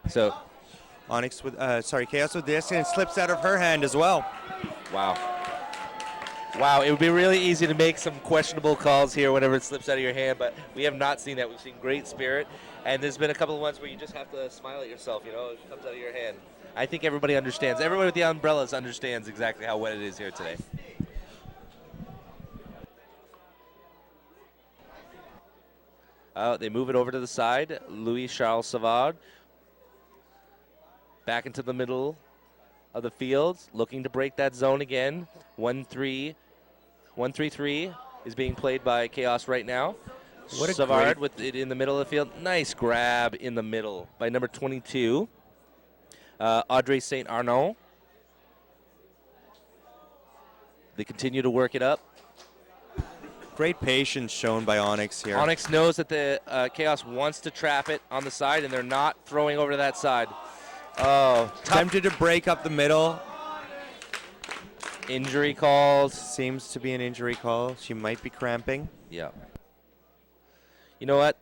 So, Chaos with disc, and it slips out of her hand as well. Wow, it would be really easy to make some questionable calls here whenever it slips out of your hand, but we have not seen that. We've seen great spirit, and there's been a couple of ones where you just have to smile at yourself, it comes out of your hand. I think everybody understands. Everybody with the umbrellas understands exactly how wet it is here today. They move it over to the side. Louis Charles Savard back into the middle of the field, looking to break that zone again. 1-3-3 is being played by Chaos right now. Savard with it in the middle of the field. Nice grab in the middle by number 22, Audrey St. Arnaud. They continue to work it up. Great patience shown by Onyx here. Onyx knows that the Chaos wants to trap it on the side, and they're not throwing over to that side. Oh, tempted to break up the middle. Injury calls. Seems to be an injury call. She might be cramping. Yeah. You know what?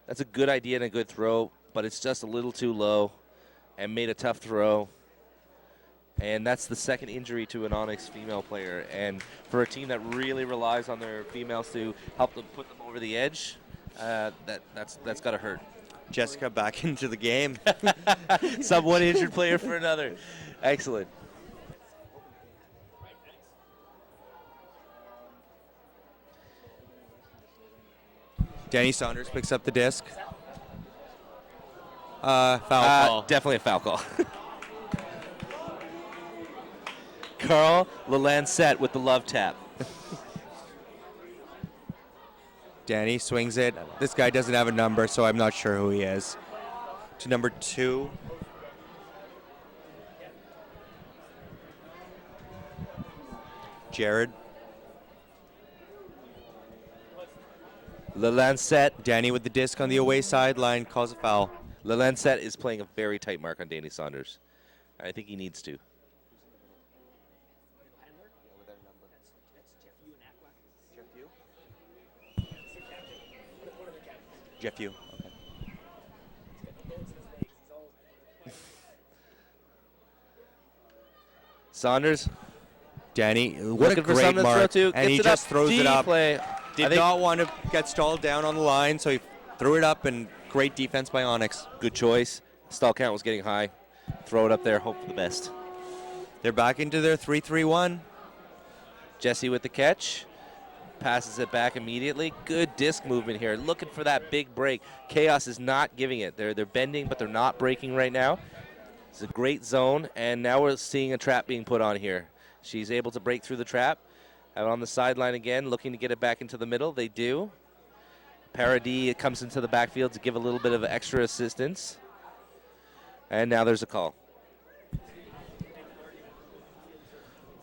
That's a good idea and a good throw, but it's just a little too low and made a tough throw. And that's the second injury to an Onyx female player. And for a team that really relies on their females to help them put them over the edge, that's got to hurt. Jessica back into the game. Sub one injured player for another. Excellent. Danny Saunders picks up the disc. Foul call. Definitely a foul call. Carl Lelancette with the love tap. Danny swings it. This guy doesn't have a number, so I'm not sure who he is. To number 2. Jared. Lelancette. Danny with the disc on the away sideline calls a foul. Lelancette is playing a very tight mark on Danny Saunders. I think he needs to. Jeff Yu. Saunders. Danny, what Looking a for great something to mark. throw to. And he Gets it just up. throws it D up. play. Did not want to get stalled down on the line, so he threw it up, and great defense by Onyx. Good choice. Stall count was getting high. Throw it up there. Hope for the best. They're back into their 3-3-1. Jesse with the catch. Passes it back immediately. Good disc movement here. Looking for that big break. Chaos is not giving it. They're bending, but they're not breaking right now. It's a great zone, and now we're seeing a trap being put on here. She's able to break through the trap. Out on the sideline again, looking to get it back into the middle. They do. Paradis comes into the backfield to give a little bit of extra assistance. And now there's a call.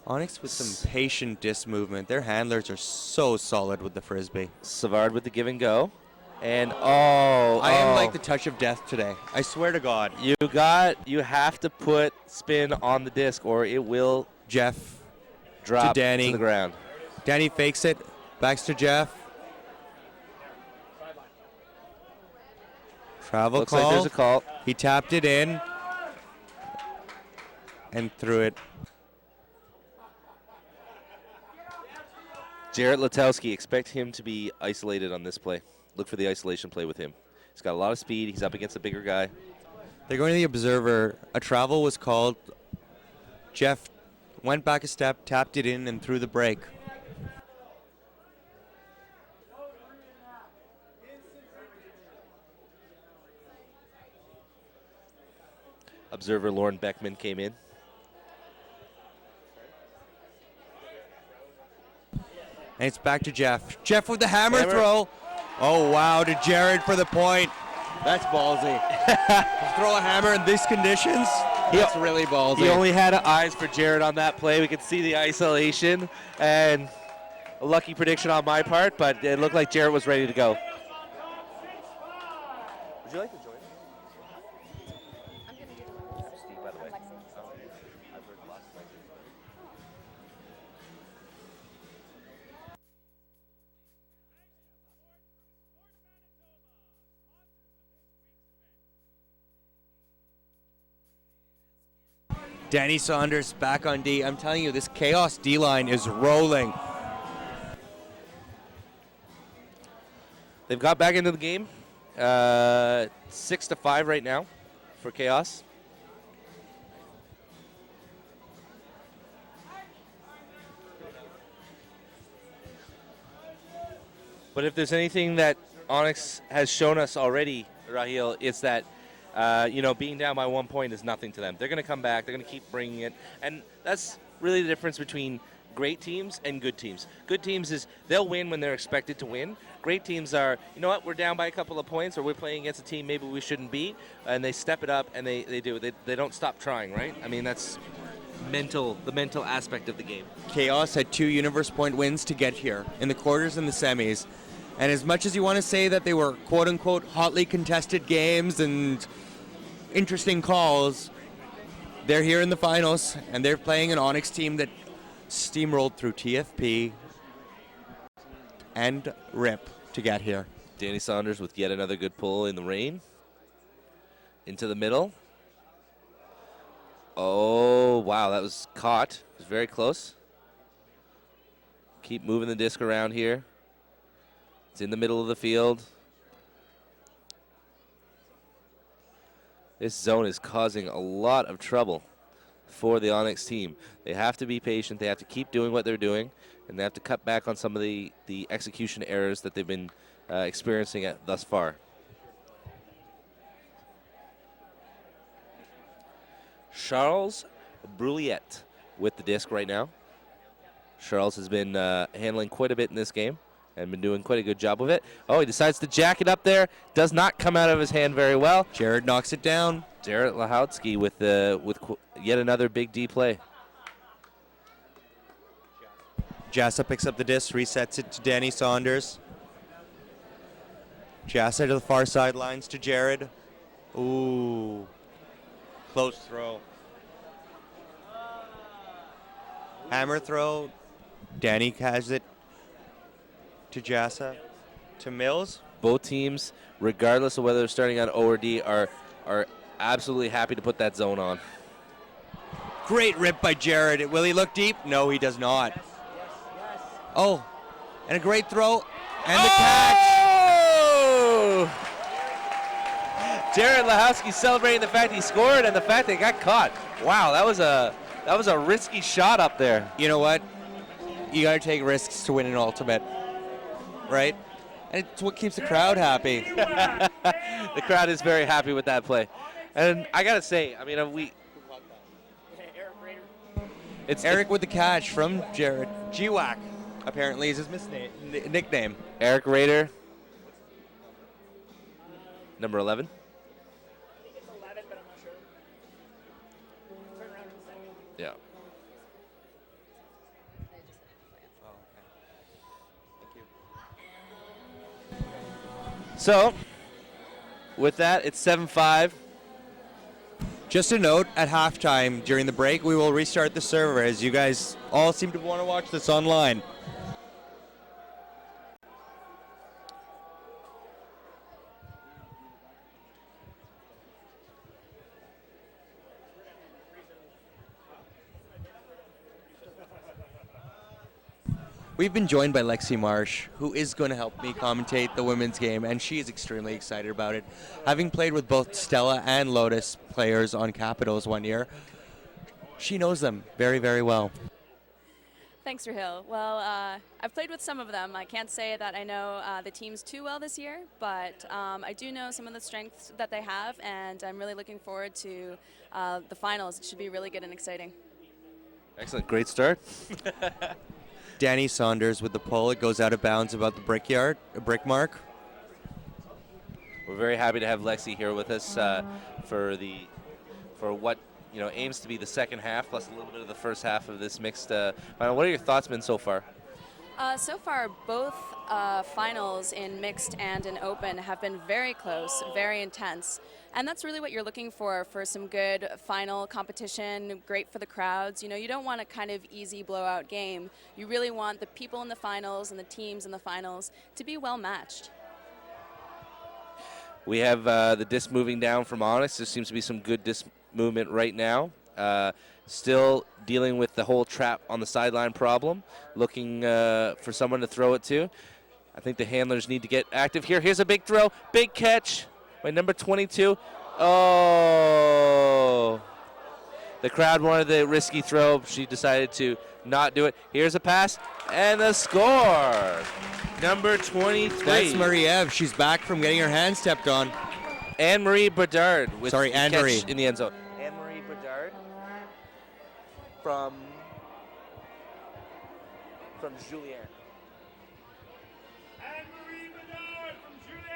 Onyx with some patient disc movement. Their handlers are so solid with the frisbee. Savard with the give and go. And I am like the touch of death today. I swear to God. You have to put spin on the disc or it will Jeff drop to Danny. to the ground. Danny fakes it. Backs to Jeff. Travel Looks call. like there's a call. He tapped it in and threw it. Jarrett Letowski, expect him to be isolated on this play. Look for the isolation play with him. He's got a lot of speed. He's up against a bigger guy. They're going to the observer. A travel was called. Jeff went back a step, tapped it in, and threw the break. Observer Lauren Beckman came in. And it's back to Jeff. Jeff with the hammer throw. Oh, wow, to Jared for the point. That's ballsy. Throw a hammer in these conditions? That's really ballsy. He only had eyes for Jared on that play. We could see the isolation. And a lucky prediction on my part, but it looked like Jared was ready to go. Would you like to join? Steve, by the way. I've heard lots of things. Danny Saunders back on D. I'm telling you, this Chaos D-line is rolling. They've got back into the game. 6-5 right now for Chaos. But if there's anything that Onyx has shown us already, Raheel, it's that being down by 1 point is nothing to them. They're going to come back. They're going to keep bringing it. And that's really the difference between great teams and good teams. Good teams is they'll win when they're expected to win. Great teams are, you know what, we're down by a couple of points or we're playing against a team maybe we shouldn't beat, and they step it up and they do. They don't stop trying, right? I mean, that's the mental aspect of the game. Chaos had 2 Universe Point wins to get here in the quarters and the semis. And as much as you want to say that they were quote-unquote hotly contested games and interesting calls, they're here in the finals, and they're playing an Onyx team that steamrolled through TFP and RIP to get here. Danny Saunders with yet another good pull in the rain. Into the middle. Oh, wow, that was caught. It was very close. Keep moving the disc around here. It's in the middle of the field. This zone is causing a lot of trouble for the Onyx team. They have to be patient. They have to keep doing what they're doing, and they have to cut back on some of the execution errors that they've been experiencing thus far. Charles Brouillette with the disc right now. Charles has been handling quite a bit in this game and been doing quite a good job of it. Oh, he decides to jack it up there. Does not come out of his hand very well. Jared knocks it down. Jared Lahoutsky with yet another big D play. Jassa picks up the disc, resets it to Danny Saunders. Jassa to the far sidelines to Jared. Ooh. Close throw. Hammer throw. Danny has it to Jassa. To Mills. Both teams, regardless of whether they're starting on O or D, are absolutely happy to put that zone on. Great rip by Jared. Will he look deep? No, he does not. Oh, and a great throw. And the catch. Jared Lahowski celebrating the fact he scored and the fact they got caught. Wow, that was a risky shot up there. You know what? You got to take risks to win an ultimate, right? And it's what keeps the crowd happy. The crowd is very happy with that play. And I got to say, I mean, It's Eric with the catch from Jared. G-Wack, apparently, is his nickname. Eric Rader, number 11. I think it's 11, but I'm not sure. Turn around in a second. Yeah. Oh, okay. Thank you. So, with that, it's 7-5. Just a note, at halftime during the break, we will restart the server as you guys all seem to want to watch this online. We've been joined by Lexi Marsh, who is going to help me commentate the women's game, and she is extremely excited about it. Having played with both Stella and Lotus players on Capitals one year, she knows them very, very well. Thanks, Rahil. Well, I've played with some of them. I can't say that I know the teams too well this year, but I do know some of the strengths that they have, and I'm really looking forward to the finals. It should be really good and exciting. Excellent. Great start. Danny Saunders with the pull. It goes out of bounds about the brick mark. We're very happy to have Lexi here with us for what aims to be the second half plus a little bit of the first half of this mixed final. What are your thoughts been so far? So far, both finals in mixed and in open have been very close, very intense. And that's really what you're looking for some good final competition, great for the crowds. You don't want a kind of easy blowout game. You really want the people in the finals and the teams in the finals to be well matched. We have the disc moving down from Onyx. There seems to be some good disc movement right now. Still dealing with the whole trap on the sideline problem, looking for someone to throw it to. I think the handlers need to get active here. Here's a big throw, big catch by number 22. Oh! The crowd wanted the risky throw. She decided to not do it. Here's a pass and a score. Number 23. That's Marie-Eve. She's back from getting her hand stepped on. Anne-Marie Bedard with the Anne-Marie catch in the end zone. Anne-Marie Bedard from Julien. Anne-Marie Bedard from Julien.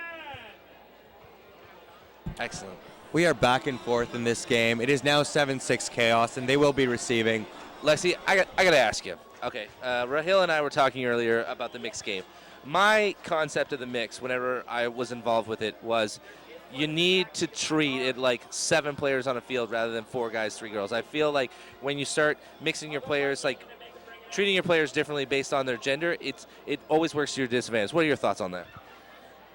Excellent. We are back and forth in this game. It is now 7-6 chaos, and they will be receiving. Lexi, I got to ask you. Okay, Rahil and I were talking earlier about the mixed game. My concept of the mix, whenever I was involved with it, was you need to treat it like 7 players on a field rather than 4 guys, 3 girls. I feel like when you start mixing your players, like treating your players differently based on their gender, it always works to your disadvantage. What are your thoughts on that?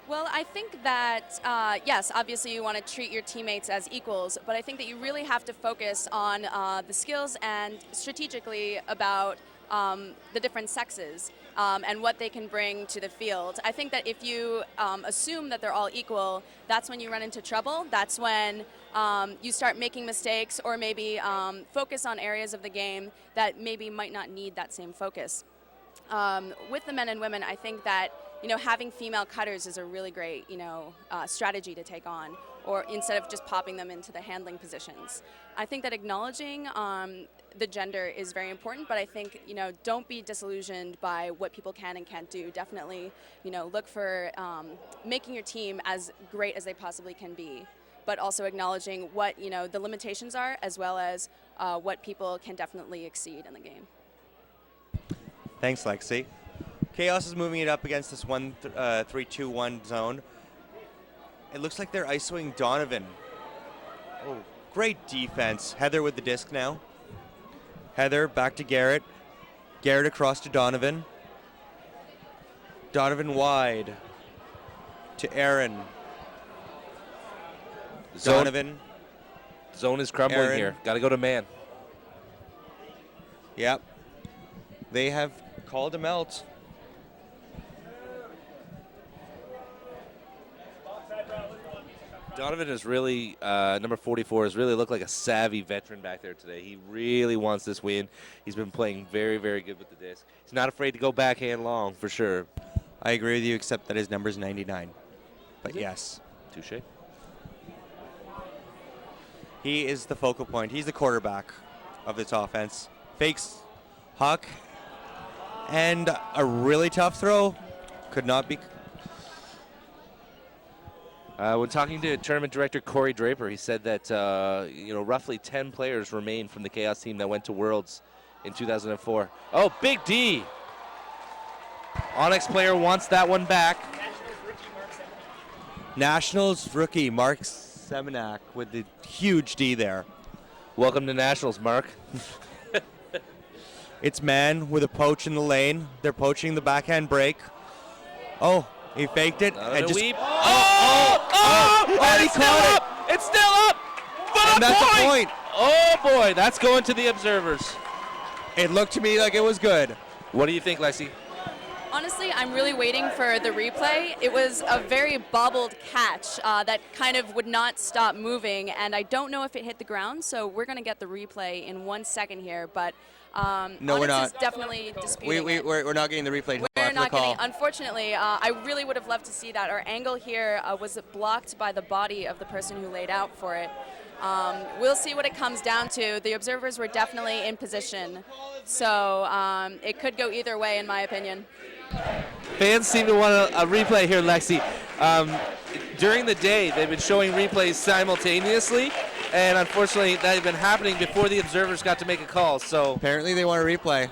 Well, I think that, yes, obviously you want to treat your teammates as equals, but I think that you really have to focus on the skills and strategically about the different sexes and what they can bring to the field. I think that if you assume that they're all equal, that's when you run into trouble. That's when you start making mistakes or maybe focus on areas of the game that maybe might not need that same focus. With the men and women, I think that having female cutters is a really great strategy to take on, or instead of just popping them into the handling positions. I think that acknowledging the gender is very important, but I think don't be disillusioned by what people can and can't do. Definitely look for making your team as great as they possibly can be, but also acknowledging what the limitations are, as well as what people can definitely exceed in the game. Thanks, Lexi. Chaos is moving it up against this 3-2-1 zone. It looks like they're isoing Donovan. Oh, great defense. Heather with the disc now. Heather back to Garrett. Garrett across to Donovan. Donovan wide to Aaron. Donovan. Zone is crumbling Aaron. here. Got to go to man. Yep. They have called him out. Donovan is really, number 44, has really looked like a savvy veteran back there today. He really wants this win. He's been playing very, very good with the disc. He's not afraid to go backhand long, for sure. I agree with you, except that his number's 99. But yes. Touche. He is the focal point. He's the quarterback of this offense. Fakes Huck. And a really tough throw. Could not be. When talking to tournament director Corey Draper, he said that roughly 10 players remain from the Chaos team that went to Worlds in 2004. Oh, Big D! Onyx player wants that one back. Nationals rookie Mark Semenak with the huge D there. Welcome to Nationals, Mark. It's man with a poach in the lane. They're poaching the backhand break. Oh, he faked it. And just, and he it's still caught it. up! It's still up! For And the that's point! a point. Oh boy, that's going to the observers. It looked to me like it was good. What do you think, Lexi? Honestly, I'm really waiting for the replay. It was a very bobbled catch that kind of would not stop moving, and I don't know if it hit the ground, so we're going to get the replay in 1 second here, but No, we're Onyx not. is definitely disputing it. We're not getting the replay. We're not getting, unfortunately, I really would have loved to see that. Our angle here was blocked by the body of the person who laid out for it. We'll see what it comes down to. The observers were definitely in position, so it could go either way, in my opinion. Fans seem to want a replay here, Lexi. During the day, they've been showing replays simultaneously, and unfortunately, that had been happening before the observers got to make a call. So apparently, they want a replay.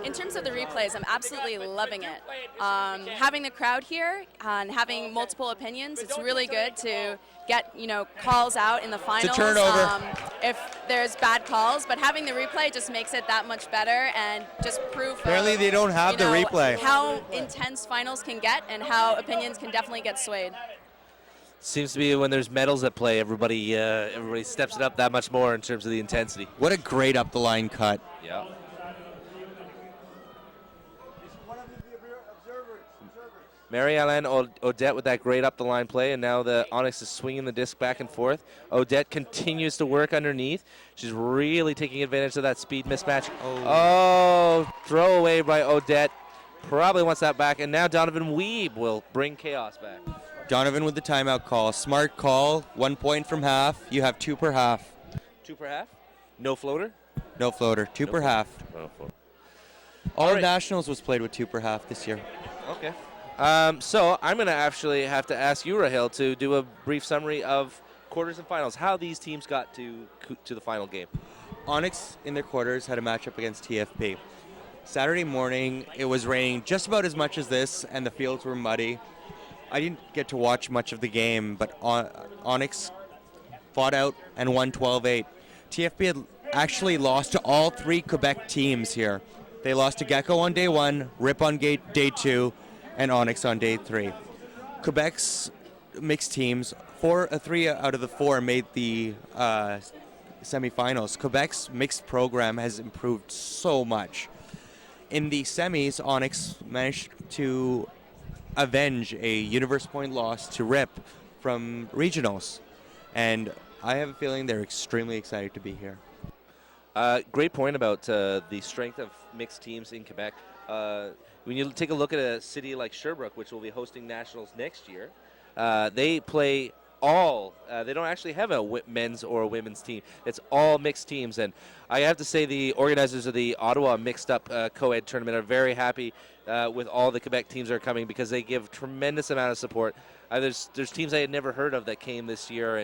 In terms of the replays, I'm absolutely loving it. Having the crowd here and having multiple opinions, it's really good to get calls out in the finals. It's a turnover. If there's bad calls, but having the replay just makes it that much better and just prove. Apparently, they don't have the replay. How intense finals can get and how opinions can definitely get swayed. seems to be when there's medals at play, everybody steps it up that much more in terms of the intensity. What a great up the line cut. Yeah. Mary-Alain Odette with that great up-the-line play, and now the Onyx is swinging the disc back and forth. Odette continues to work underneath. She's really taking advantage of that speed mismatch. Oh, throw away by Odette. Probably wants that back, and now Donovan Weeb will bring chaos back. Donovan with the timeout call. Smart call. 1 point from half. You have 2 per half. 2 per half? No floater? No floater. 2 per half. No floater. All right. Nationals was played with 2 per half this year. Okay. So I'm going to actually have to ask you, Rahel, to do a brief summary of quarters and finals, how these teams got to the final game. Onyx in their quarters had a matchup against TFP. Saturday morning, it was raining just about as much as this, and the fields were muddy. I didn't get to watch much of the game, but Onyx fought out and won 12-8. TFP had actually lost to all 3 Quebec teams here. They lost to Gecko on day 1, Rip on day 2, and Onyx on day 3. Quebec's mixed teams, 3 out of the 4 made the semifinals. Quebec's mixed program has improved so much. In the semis, Onyx managed to avenge a Universe Point loss to Rip from regionals. And I have a feeling they're extremely excited to be here. Great point about the strength of mixed teams in Quebec. When you take a look at a city like Sherbrooke, which will be hosting nationals next year, they play all. They don't actually have a men's or a women's team. It's all mixed teams, and I have to say the organizers of the Ottawa mixed-up co-ed tournament are very happy with all the Quebec teams that are coming because they give tremendous amount of support. There's teams I had never heard of that came this year,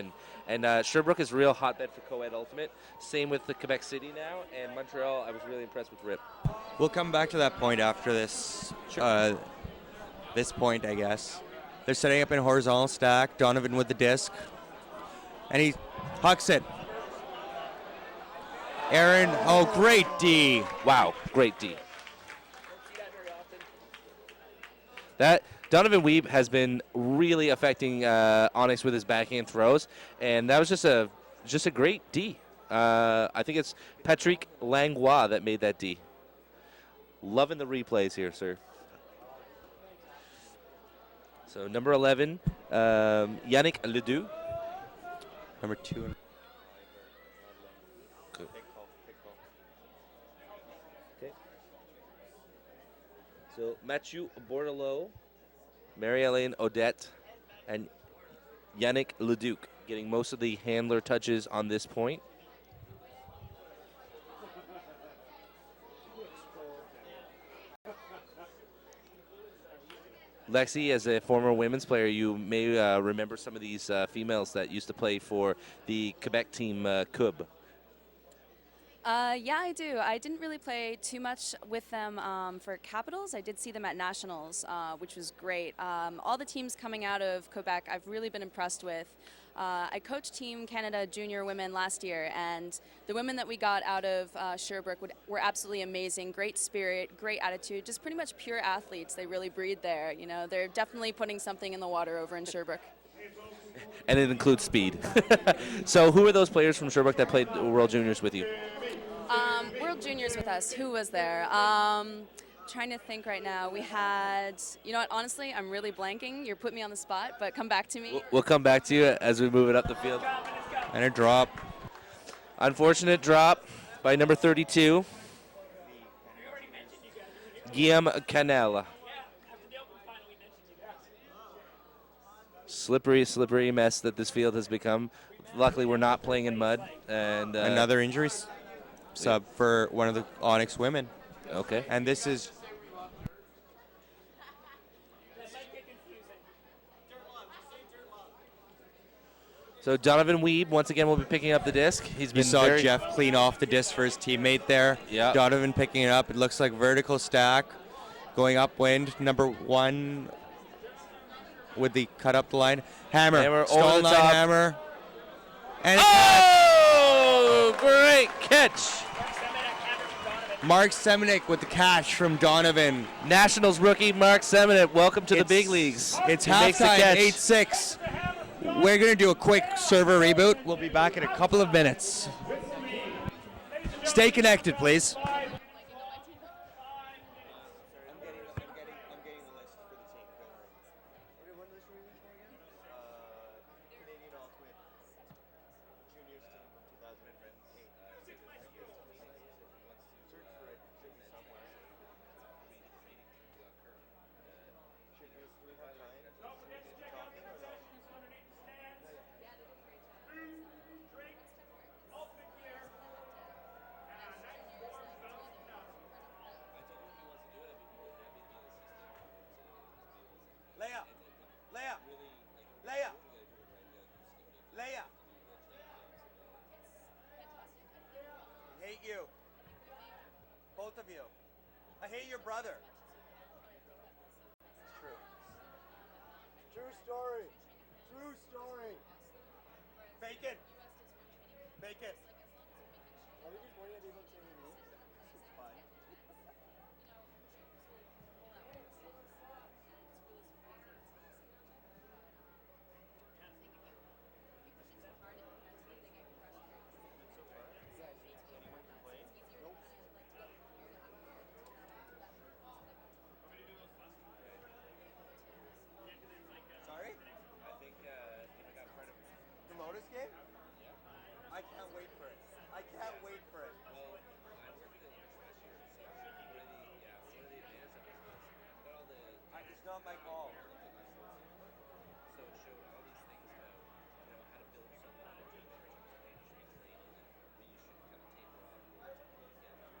and Sherbrooke is a real hotbed for co-ed ultimate. Same with the Quebec City now, and Montreal. I was really impressed with Rip. We'll come back to that point after this. This point, I guess. They're setting up in horizontal stack. Donovan with the disc, and he hucks it. Aaron, oh, great D. Wow, great D. That Donovan Weeb has been really affecting Onyx with his backhand throws, and that was just a great D. I think it's Patrick Langlois that made that D. Loving the replays here, sir. So number 11, Yannick Ledoux. Number 2. Good. Okay. So Mathieu Bordelot, Marie-Hélène Odette, and Yannick Ledoux getting most of the handler touches on this point. Lexi, as a former women's player, you may remember some of these females that used to play for the Quebec team, Cub. Yeah, I do. I didn't really play too much with them for Capitals. I did see them at Nationals, which was great. All the teams coming out of Quebec, I've really been impressed with. I coached Team Canada Junior Women last year, and the women that we got out of Sherbrooke were absolutely amazing. Great spirit, great attitude, just pretty much pure athletes. They really breed there. You know, they're definitely putting something in the water over in Sherbrooke. And it includes speed. So who are those players from Sherbrooke that played World Juniors with you? World Juniors with us. Who was there? Trying to think right now. We had, you know what, honestly, I'm really blanking. You're putting me on the spot, but come back to me. We'll come back to you as we move it up the field. And a drop. Unfortunate drop by number 32, Guillaume Canella. Slippery mess that this field has become. Luckily, we're not playing in mud. And Another injury sub for one of the Onyx women. Okay. And this is So Donovan Weeb once again will be picking up the disc. He's been You saw very Jeff clean off the disc for his teammate there. Yeah. Donovan picking it up. It looks like vertical stack going upwind. Number 1 with the cut up the line. Hammer. Over the line top. hammer. And Oh, great catch. Mark Semenik with the catch from Donovan. Nationals rookie Mark Semenik, welcome to the big leagues. It's He makes the halftime, catch. 8-6. We're going to do a quick server reboot. We'll be back in a couple of minutes. Stay connected, please. Leia. I hate you. Both of you. I hate your brother. It's true. True story. True story. Fake it. Fake it. Are we just pointing at people saying your name? It's fine. Sorry? I think I got part of the Lotus game? Yeah. not my call. So it showed all these things about, how to build yourself up in terms of industry training and when you should kind of taper off a little bit again.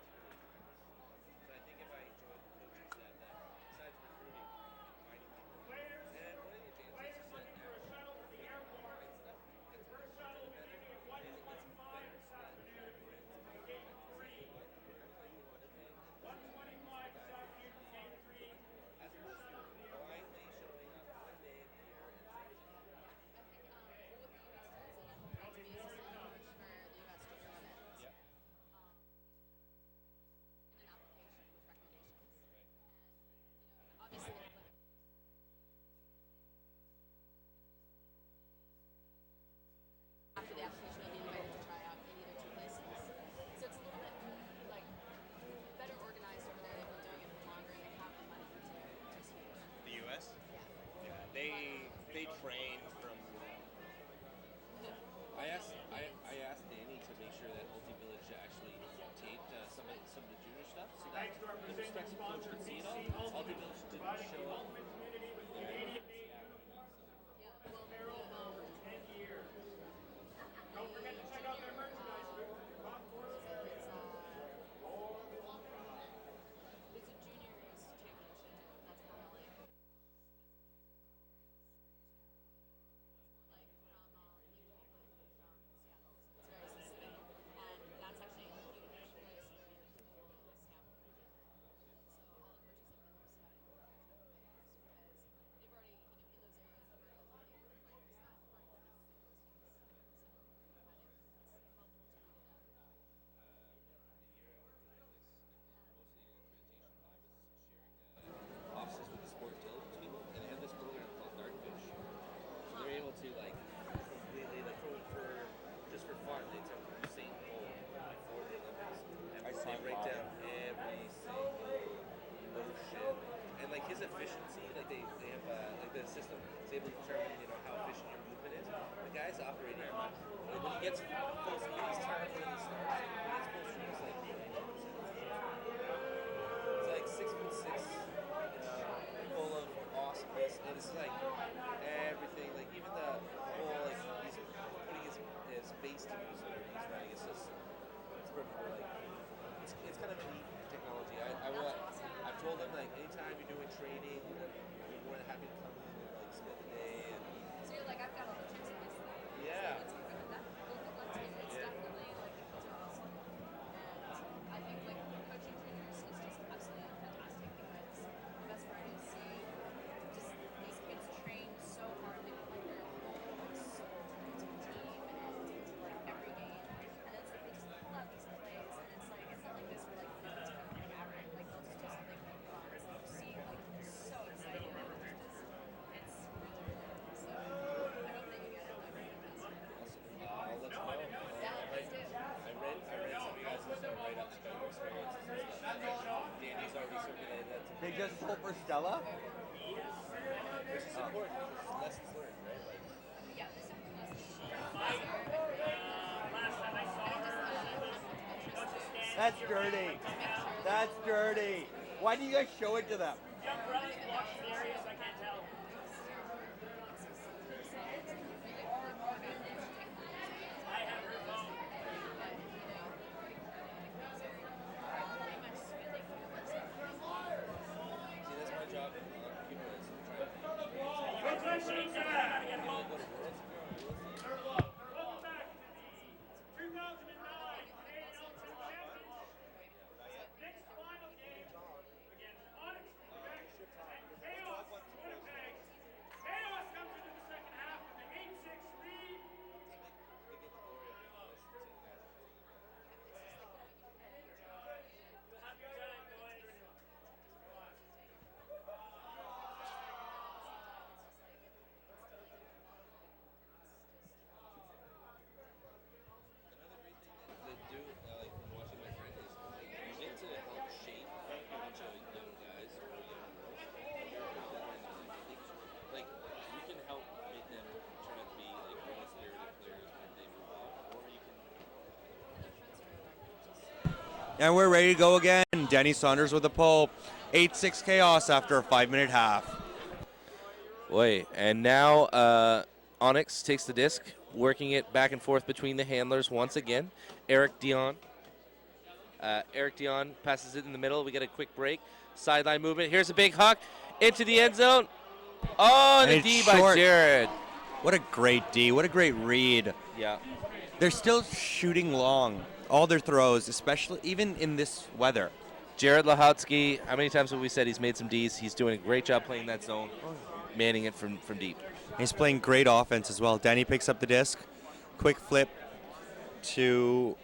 So I think if I joined coaching staff that besides recruiting and finding people, Players, and one of the advantages players is that looking for a shuttle to the airport. it's First shuttle leaving at 1:25 this afternoon. Gate 3. 1:25 this afternoon, gate 3. as opposed to blindly showing up one day of the year and After the application, you'll be invited to try out in either two places. So it's a little bit like better organized over there. They've been doing it for longer and they have the money to switch. The U.S. Yeah. Yeah, they train from. I asked Danny to make sure that Ulti Village actually taped some of the junior stuff so that Thanks to our the presenting respective coach sponsor, could see it BC all. Ulti Ultimate, Village didn't providing show the up. ultimate community with Canadian-made apparel for 10 years. Don't forget to check out their merchandise booth. Top course area. There's a juniors championship that's kind of like from Seattle. So it's very specific, and that's actually a huge place for scout. So all the coaches have been there scouting because they've already, in those areas, they've already eliminated the players that aren't going to those teams. So it's helpful to do that. Offices with the sport intelligence people, and they have this program called Dartfish. So they're able to completely for just for fun. They took St. Paul before the Olympics, and they break down every single motion and his efficiency. They have the system is able to determine how efficient your movement is. The guy's operating when he gets full speed, he's turning when he starts. When he gets full speed, he's like 90%. It's like 6'6", full of awesomeness, and it's like everything, even the whole he's putting his base to use whenever he's running. It's just it's perfect. It's kind of a neat technology. I've told him anytime you're doing training, we're more than happy to come in and spend the day. And So you're like, I've got all the tricks in this thing. Yeah. So let's go with that. Let's do it. It's definitely the kids are awesome. And I think coaching juniors is just absolutely fantastic because the best part is seeing just these kids train so hard. They put their whole soul into the team and into every game. And it's they just pull out these plays and it's not like this where it's kind of average. They'll just do something fun. So you see so excited. It's really cool. So I hope that you get it. That'd be fantastic. I'll let you know. Yeah, please do. I read some of you guys' write-ups about your experiences and stuff. Danny's already circulated that to me, They just sold for Stella. which is important because it's lessons learned, right? Yeah, there's definitely lessons. Last time I saw her, That's dirty. That's dirty. Why do you guys show it to them? young brothers watching the area, so I can't tell. I have her phone. See, that's my job. People is trying to Good question, gotta get home. go to worlds if you're on real estate. Welcome back to the 2009 Canadian Ultimate Championship. Next final game against Onyx, Quebec, and Chaos, Winnipeg. Chaos comes into the second half with an 8-6 lead. They get the glory of being listened to, guys. We'll have your time, boys. Another great thing that they do, from watching my friend, is you get to help shape a bunch of young guys or young girls. You can help make them turn out to be really spirited players when they move on, or you can. And we're ready to go again. Denny Saunders with a pull. 8-6 chaos after a 5-minute half. Boy, and now Onyx takes the disc, working it back and forth between the handlers once again. Eric Dion passes it in the middle. We get a quick break. Sideline movement. Here's a big huck into the end zone. Oh, and And a D it's by short. Jared. What a great D. What a great read. Yeah. They're still shooting long. All their throws, especially even in this weather. Jared Lahotsky, how many times have we said he's made some Ds? He's doing a great job playing that zone, manning it from deep. He's playing great offense as well. Danny picks up the disc. Quick flip to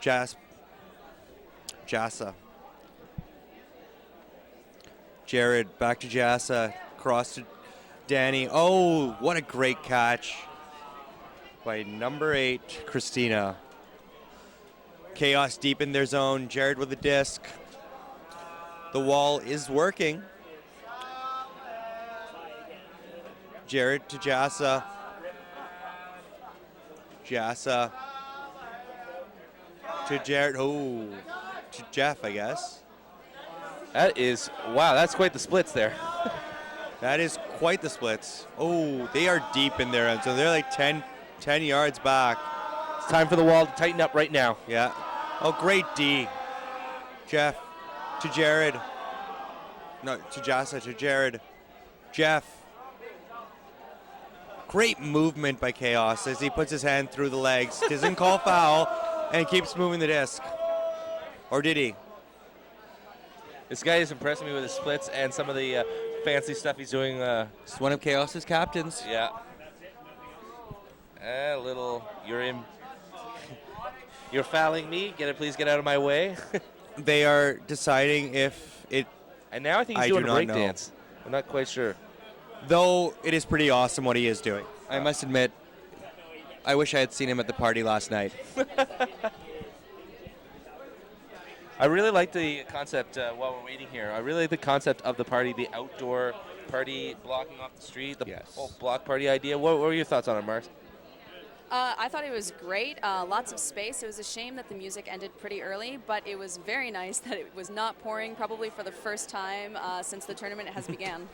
Jassa. Jared back to Jassa. Cross to Danny. Oh, what a great catch by number 8, Christina. Chaos deep in their zone. Jared with the disc. The wall is working. Jared to Jassa. Jassa to Jared. Oh, to Jeff, I guess. That is, wow, that's quite the splits there. That is quite the splits. Oh, they are deep in their end zone. They're like 10 yards back. It's time for the wall to tighten up right now. Yeah. Oh, great D. Jeff to Jared. No, to Jassa, to Jared. Jeff. Great movement by Chaos as he puts his hand through the legs. Doesn't call foul and keeps moving the disc. Or did he? This guy is impressing me with his splits and some of the fancy stuff he's doing. It's one of Chaos's captains. Yeah. A little, you're fouling me. Please get out of my way. They are deciding if it, And now I think he's I doing do a not break know. dance. I'm not quite sure. though it is pretty awesome what he is doing. I must admit, I wish I had seen him at the party last night. I really like the concept while we're waiting here. I really like the concept of the party, the outdoor party blocking off the street, the Yes. whole block party idea. What were your thoughts on it, Mark? I thought it was great. Lots of space. It was a shame that the music ended pretty early, but it was very nice that it was not pouring, probably for the first time since the tournament has began.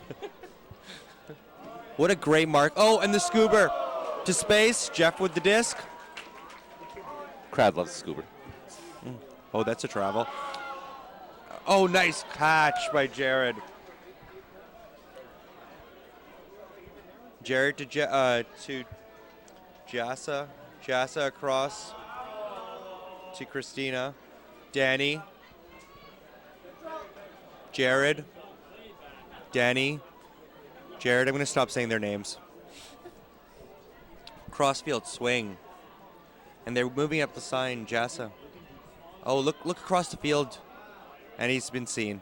What a great mark. Oh, and the scoober to space. Jeff with the disc. Crowd loves Scuba. Oh, that's a travel. Oh, nice catch by Jared. Jared to Jassa. Jassa across to Christina. Danny. Jared. Danny. Jared, I'm going to stop saying their names. Crossfield swing. And they're moving up the sign, Jassa. Oh, look across the field. And he's been seen.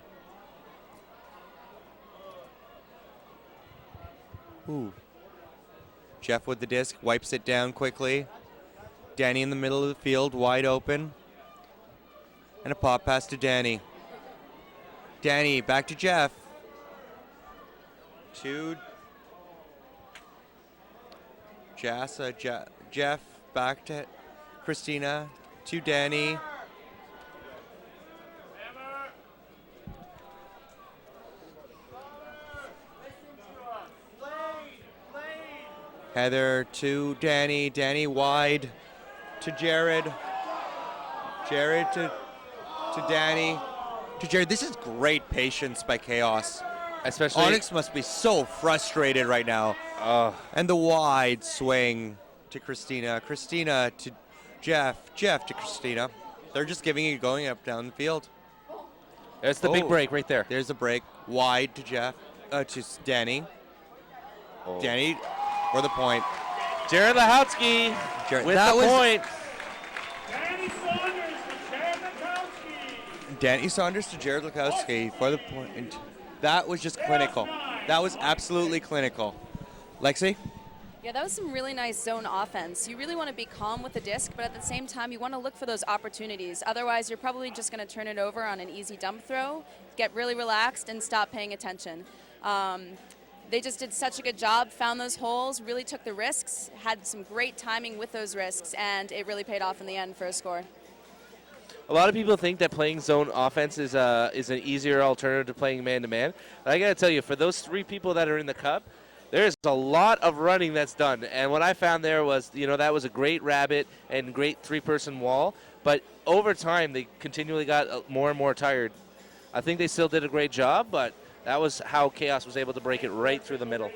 Ooh. Jeff with the disc, wipes it down quickly. Danny in the middle of the field, wide open. And a pop pass to Danny. Danny, back to Jeff. To Jassa, Jeff, back to Christina, to Danny. Heather to Danny, Danny wide to Jared. Jared to Danny. To Jared. This is great patience by Chaos. Especially Onyx must be so frustrated right now. And the wide swing to Christina. Christina to Jeff. Jeff to Christina. They're just giving it going up down the field. There's the big Oh. break right there. There's a break. Wide to Jeff. To Danny. Oh. Danny for the point. Jared Lahotsky Jared, with that the was- point. Danny Saunders to Jared Mikowski. Danny Saunders to Jared Lukowski for the point. That was just clinical. That was absolutely clinical. Lexi? Yeah, that was some really nice zone offense. You really want to be calm with the disc, but at the same time, you want to look for those opportunities. Otherwise, you're probably just going to turn it over on an easy dump throw, get really relaxed, and stop paying attention. They just did such a good job, found those holes, really took the risks, had some great timing with those risks, and it really paid off in the end for a score. A lot of people think that playing zone offense is an easier alternative to playing man-to-man. But I got to tell you, for those three people that are in the cup, There's a lot of running that's done, and what I found there was, that was a great rabbit and great three-person wall, but over time they continually got more and more tired. I think they still did a great job, but that was how Chaos was able to break it right through the middle.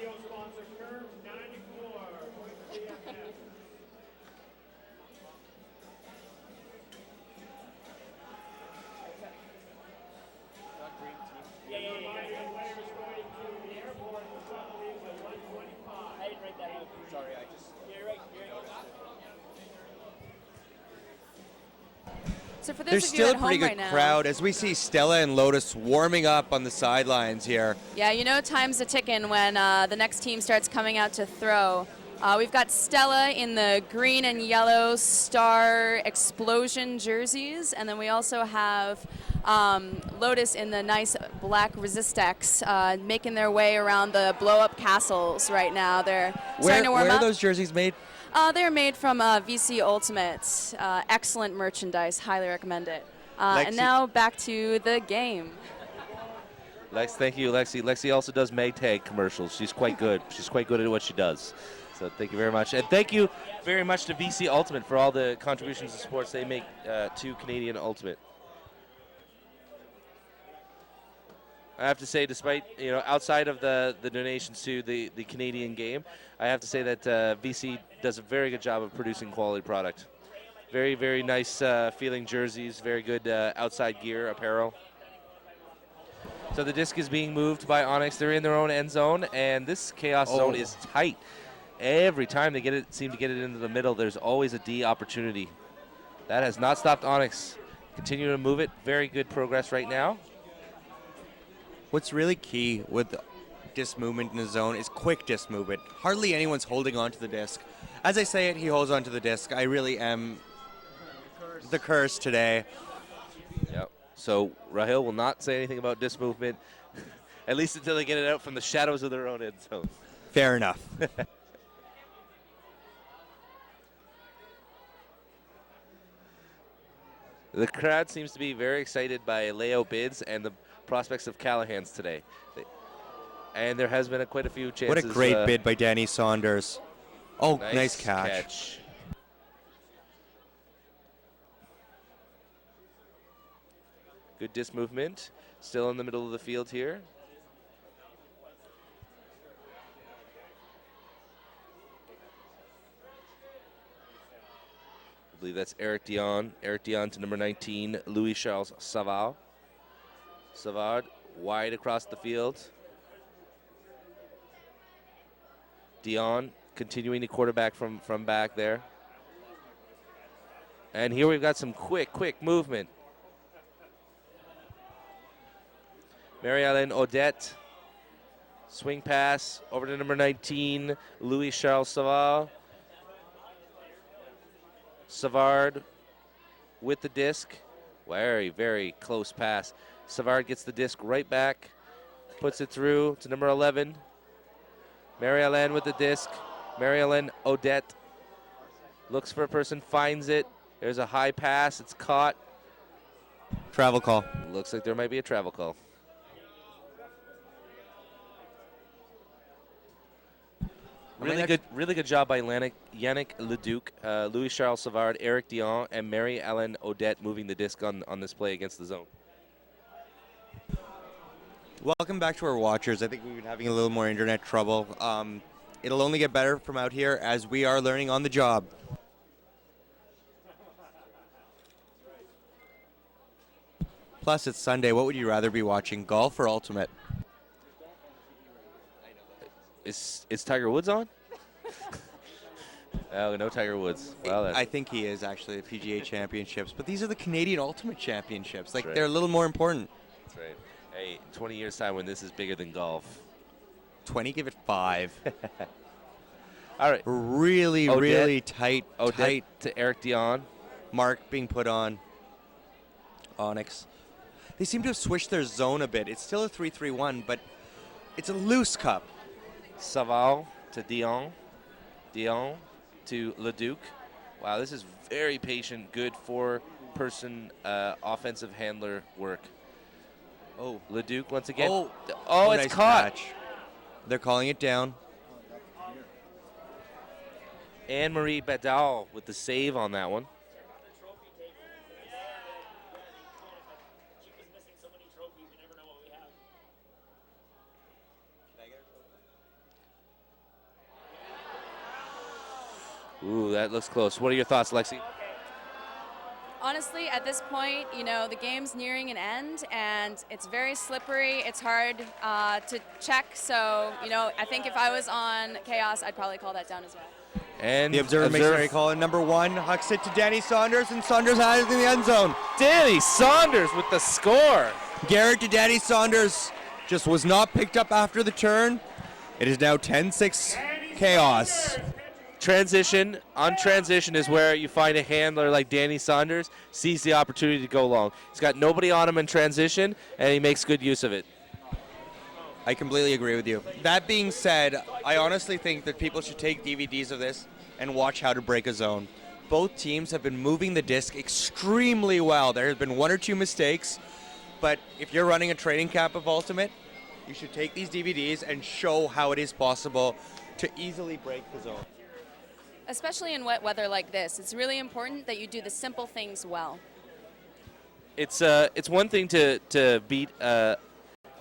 So for those There's of you still at a pretty home good right now, crowd as we see Stella and Lotus warming up on the sidelines here. yeah, time's a ticking when the next team starts coming out to throw. We've got Stella in the green and yellow Star Explosion jerseys, and then we also have Lotus in the nice black Resistex, making their way around the blow-up castles right now. They're starting to warm Where up. are those jerseys made? They're made from VC Ultimate. Excellent merchandise. Highly recommend it. And now back to the game. Thank you, Lexi. Lexi also does Maytag commercials. She's quite good. She's quite good at what she does. So thank you very much. And thank you very much to VC Ultimate for all the contributions and supports they make to Canadian Ultimate. I have to say, despite, outside of the donations to the Canadian game, I have to say that VC does a very good job of producing quality product. Very, very nice feeling jerseys, very good outside gear, apparel. So the disc is being moved by Onyx. They're in their own end zone, and this Chaos zone is tight. Every time they seem to get it into the middle, there's always a D opportunity. That has not stopped Onyx. Continue to move it. Very good progress right now. What's really key with disc movement in the zone is quick disc movement. Hardly anyone's holding on to the disc. As I say it, he holds on to the disc. I really am the curse today. Yep. So Rahil will not say anything about disc movement, at least until they get it out from the shadows of their own end zone. Fair enough. The crowd seems to be very excited by layout bids and the prospects of Callahan's today. And there has been quite a few chances. What a great bid by Danny Saunders. Oh, nice catch. Good disc movement. Still in the middle of the field here. I believe that's Eric Dion. Eric Dion to number 19, Louis Charles Savard. Savard wide across the field. Dion continuing to quarterback from back there. And here we've got some quick movement. Marie-Hélène Odette. Swing pass over to number 19, Louis Charles Savard. Savard with the disc. Very, very close pass. Savard gets the disc right back, puts it through to number 11. Marie-Hélène with the disc. Marie-Hélène Odette looks for a person, finds it. There's a high pass. It's caught. Travel call. Looks like there might be a travel call. Really good job by Yannick Leduc, Louis Charles Savard, Eric Dion, and Marie-Hélène Odette moving the disc on this play against the zone. Welcome back to our watchers. I think we've been having a little more internet trouble. It'll only get better from out here as we are learning on the job. Plus, it's Sunday. What would you rather be watching, golf or Ultimate? Is Tiger Woods on? Oh, no Tiger Woods. Well, I think he is actually the PGA Championships, but these are the Canadian Ultimate Championships. Like, right. They're a little more important. That's right. Hey, 20 years time when this is bigger than golf. 20, give it 5. All right. Really tight to Eric Dion. Mark being put on Onyx. They seem to have switched their zone a bit. It's still a 3-3-1, but it's a loose cup. Savard to Dion. Dion to Leduc. Wow, this is very patient, good four-person offensive handler work. Oh, Leduc once again. Oh, it's nice caught. catch. They're calling it down. Anne-Marie Badal with the save on that one. She was missing so many trophies, we never know what we have. Ooh, that looks close. What are your thoughts, Lexi? Honestly, at this point, the game's nearing an end, and it's very slippery. It's hard to check. So, I think if I was on Chaos, I'd probably call that down as well. And The observer makes a call in number 1, hucks it to Danny Saunders, and Saunders has it in the end zone. Danny Saunders with the score. Garrett to Danny Saunders just was not picked up after the turn. It is now 10-6 Chaos. Transition is where you find a handler like Danny Saunders, sees the opportunity to go long. He's got nobody on him in transition, and he makes good use of it. I completely agree with you. That being said, I honestly think that people should take DVDs of this and watch how to break a zone. Both teams have been moving the disc extremely well. There have been 1 or 2 mistakes, but if you're running a training camp of Ultimate, you should take these DVDs and show how it is possible to easily break the zone. Especially in wet weather like this, it's really important that you do the simple things well. It's one thing to beat a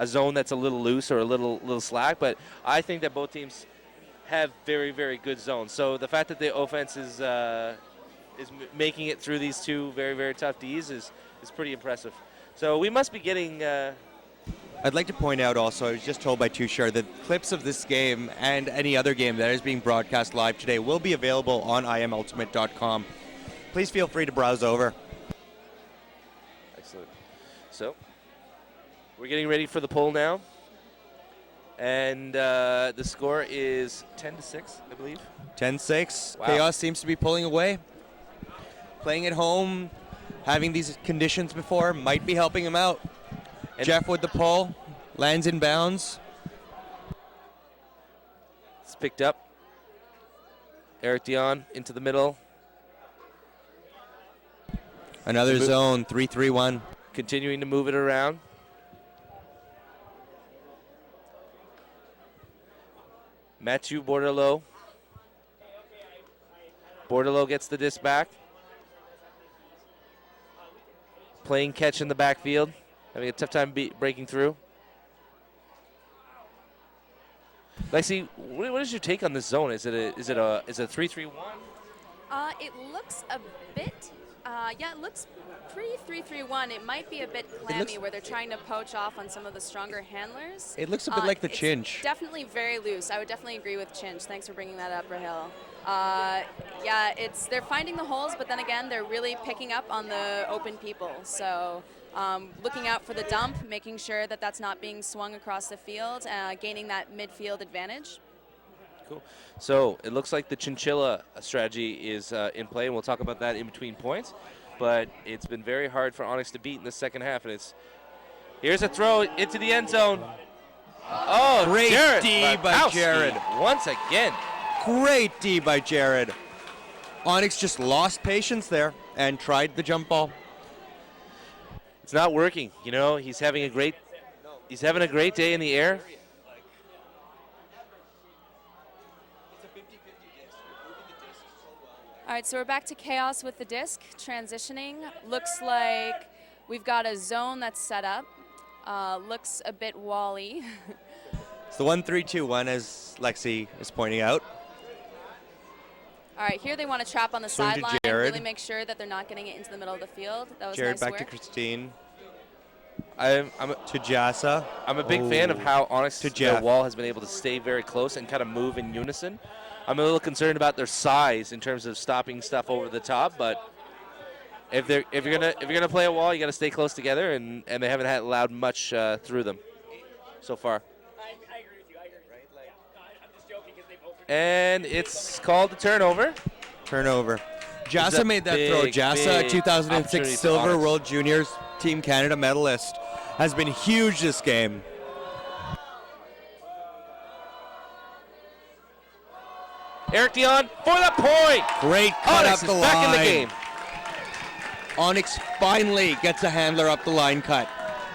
zone that's a little loose or a little slack, but I think that both teams have very, very good zones. So the fact that the offense is making it through these 2 very, very tough Ds is pretty impressive. So we must be getting. I'd like to point out also, I was just told by Tushar that clips of this game and any other game that is being broadcast live today will be available on imultimate.com. Please feel free to browse over. Excellent. So we're getting ready for the poll now. And the score is 10-6, I believe. 10-6. Wow. Chaos seems to be pulling away. Playing at home, having these conditions before might be helping him out. And Jeff with the pull, lands in bounds. it's picked up. Eric Dion into the middle. Another zone, 3-3-1. Continuing to move it around. Mathieu Bordelot. Bordelot gets the disc back. Playing catch in the backfield. Having a tough time breaking through. Lexi, what is your take on this zone? Is it a 3-3-1? It looks a bit, it looks pretty 3-3-1. It might be a bit clammy where they're trying to poach off on some of the stronger handlers. It looks a bit like the it's Chinch. Definitely very loose. I would definitely agree with Chinch. Thanks for bringing that up, Rahil. They're finding the holes, but then again, they're really picking up on the open people. So looking out for the dump, making sure that that's not being swung across the field, gaining that midfield advantage. Cool. So it looks like the chinchilla strategy is in play, and we'll talk about that in between points. But it's been very hard for Onyx to beat in the second half, and here's a throw into the end zone. Oh, Great Jared D by Barkowski Jared. once again. Great D by Jared. Onyx just lost patience there and tried the jump ball. It's not working. He's having a great day in the air. All right, so we're back to Chaos with the disc, transitioning. Looks like we've got a zone that's set up. Looks a bit wally. It's the 1-3-2-1, as Lexi is pointing out. All right, here they want to trap on the Swing to sideline, Jared. really make sure that they're not getting it into the middle of the field. That was Jared nice back work. to Christine. To Jassa. I'm a big fan of how Onyx, To their Jeff. wall has been able to stay very close and kind of move in unison. I'm a little concerned about their size in terms of stopping stuff over the top, but if you're gonna play a wall, you got to stay close together, and they haven't allowed much through them so far. I agree with you. I agree. Right? I'm just joking because they both are. And it's called a turnover. Turnover. It's Jassa a made that throw. big, Jassa, big 2006 opportunity for Silver Onyx. World Juniors Team Canada medalist, has been huge this game. Eric Dion for the point. Great cut Onyx up the is line. back in the game. Onyx finally gets a handler up the line cut.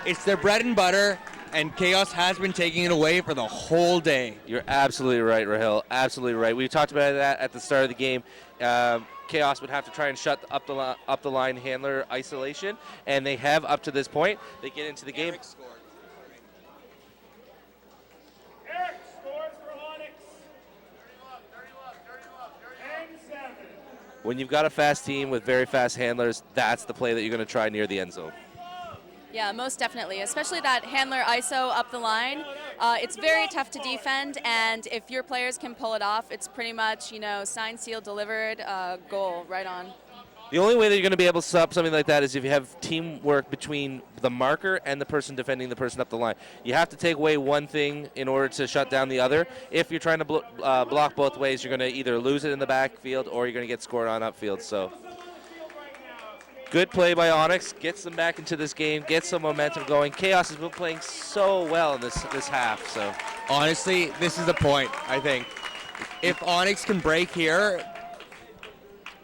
It's their bread and butter. And Chaos has been taking it away for the whole day. You're absolutely right, Rahil. Absolutely right. We talked about that at the start of the game. Chaos would have to try and shut up the line handler isolation, and they have up to this point. They get into the game. Eric scores for Onyx. 10-7. When you've got a fast team with very fast handlers, that's the play that you're going to try near the end zone. Yeah, most definitely, especially that handler ISO up the line. It's very tough to defend, and if your players can pull it off, it's pretty much, signed, sealed, delivered, goal, right on. The only way that you're going to be able to stop something like that is if you have teamwork between the marker and the person defending the person up the line. You have to take away one thing in order to shut down the other. If you're trying to block both ways, you're going to either lose it in the backfield or you're going to get scored on upfield. So, good play by Onyx. Gets them back into this game. Gets some momentum going. Chaos has been playing so well in this half. So, honestly, this is the point, I think. If Onyx can break here,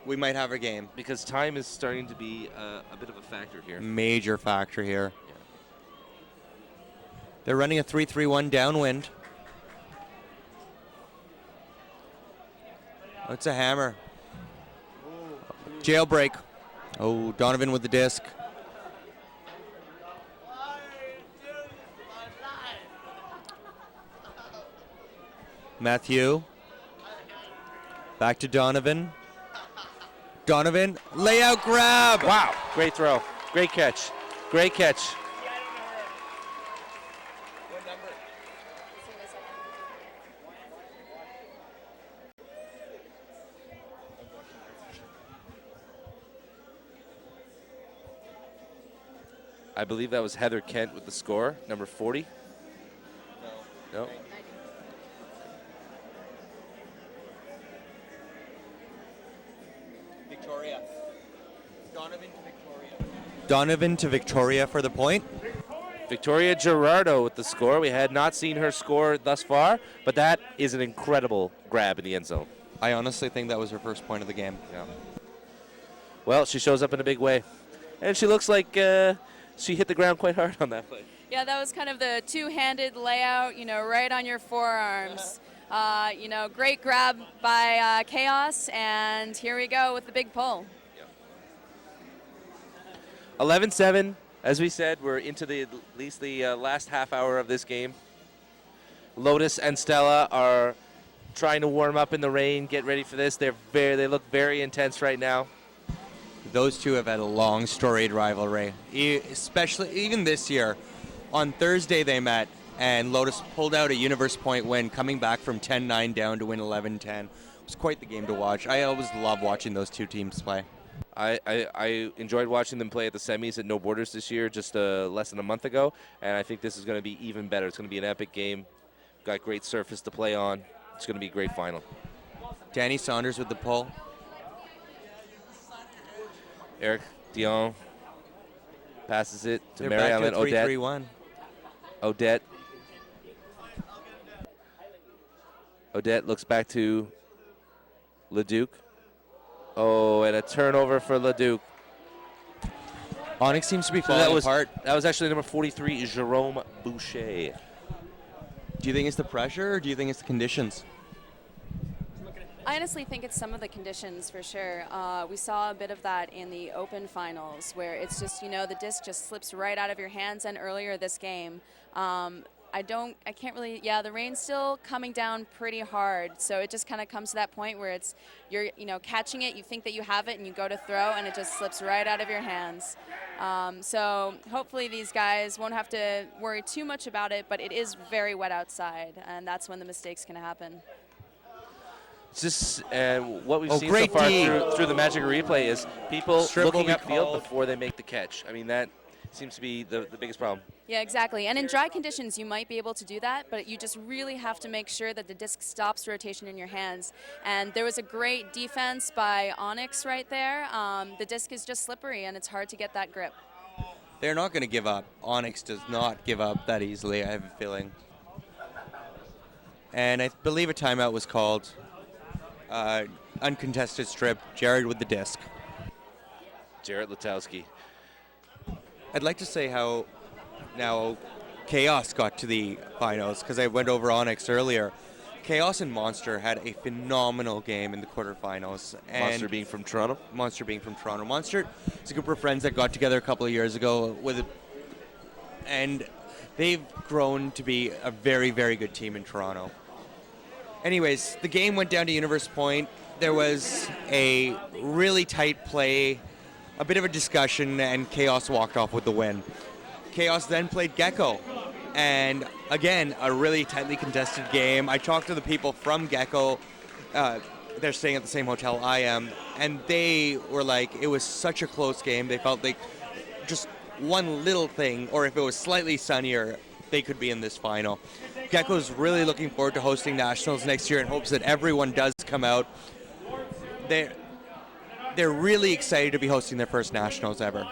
we might have a game. Because time is starting to be a bit of a factor here. Major factor here. Yeah. They're running a 3-3-1 downwind. Oh, it's a hammer. Jailbreak. Oh, Donovan with the disc. Matthew. Back to Donovan. Donovan, layout grab. Wow, great throw. Great catch. Great catch. I believe that was Heather Kent with the score, number 40. No. Victoria. Donovan to Victoria for the point. Victoria Gerardo with the score. We had not seen her score thus far, but that is an incredible grab in the end zone. I honestly think that was her first point of the game. Yeah. Well, she shows up in a big way. And she looks like she hit the ground quite hard on that play. Yeah, that was kind of the two-handed layout, right on your forearms. Great grab by Chaos, and here we go with the big pull. 11-7, as we said, we're into at least the last half hour of this game. Lotus and Stella are trying to warm up in the rain, get ready for this. They look very intense right now. Those two have had a long, storied rivalry, especially even this year. On Thursday they met, and Lotus pulled out a Universe Point win, coming back from 10-9 down to win 11-10. It was quite the game to watch. I always love watching those two teams play. I enjoyed watching them play at the semis at No Borders this year, just less than a month ago, and I think this is going to be even better. It's going to be an epic game. Got great surface to play on. It's going to be a great final. Danny Saunders with the pull. Eric Dion passes it to They're Mary back Ellen to a 3-3-1. Odette. Odette looks back to Leduc. Oh, and a turnover for Leduc. Onyx seems to be falling apart. That was actually number 43, Jerome Boucher. Do you think it's the pressure, or do you think it's the conditions? I honestly think it's some of the conditions for sure. We saw a bit of that in the Open finals, where it's just, the disc just slips right out of your hands, and earlier this game. The rain's still coming down pretty hard, so it just kind of comes to that point where you're catching it, you think that you have it, and you go to throw, and it just slips right out of your hands. So hopefully these guys won't have to worry too much about it, but it is very wet outside, and that's when the mistakes can happen. Just what we've seen so far through the Magic replay is people looking upfield before they make the catch. I mean, that seems to be the biggest problem. Yeah, exactly. And in dry conditions, you might be able to do that, but you just really have to make sure that the disc stops rotation in your hands. And there was a great defense by Onyx right there. The disc is just slippery, and it's hard to get that grip. They're not going to give up. Onyx does not give up that easily, I have a feeling. And I believe a timeout was called. Uncontested strip, Jared with the disc. Jared Letowski. I'd like to say how now Chaos got to the finals, because I went over Onyx earlier. Chaos and Monster had a phenomenal game in the quarterfinals. And Monster being from Toronto. Monster being from Toronto. Monster is a group of friends that got together a couple of years ago and they've grown to be a very, very good team in Toronto. Anyways, the game went down to Universe Point. There was a really tight play, a bit of a discussion, and Chaos walked off with the win. Chaos then played Gecko. And again, a really tightly contested game. I talked to the people from Gecko. They're staying at the same hotel I am. And they were like, it was such a close game. They felt like just one little thing, or if it was slightly sunnier, they could be in this final. Gecko's really looking forward to hosting Nationals next year in hopes that everyone does come out. They're really excited to be hosting their first Nationals ever.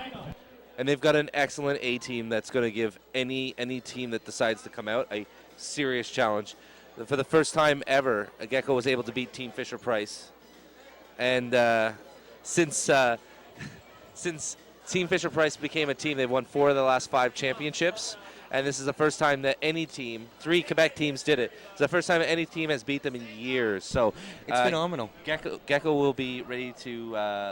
And they've got an excellent A team that's going to give any team that decides to come out a serious challenge. For the first time ever, Gecko was able to beat Team Fisher-Price. And since Team Fisher-Price became a team, they've won 4 of the last 5 championships. And this is the first time that any team, 3 Quebec teams did it. It's the first time any team has beat them in years. So it's phenomenal. Gecko will be ready to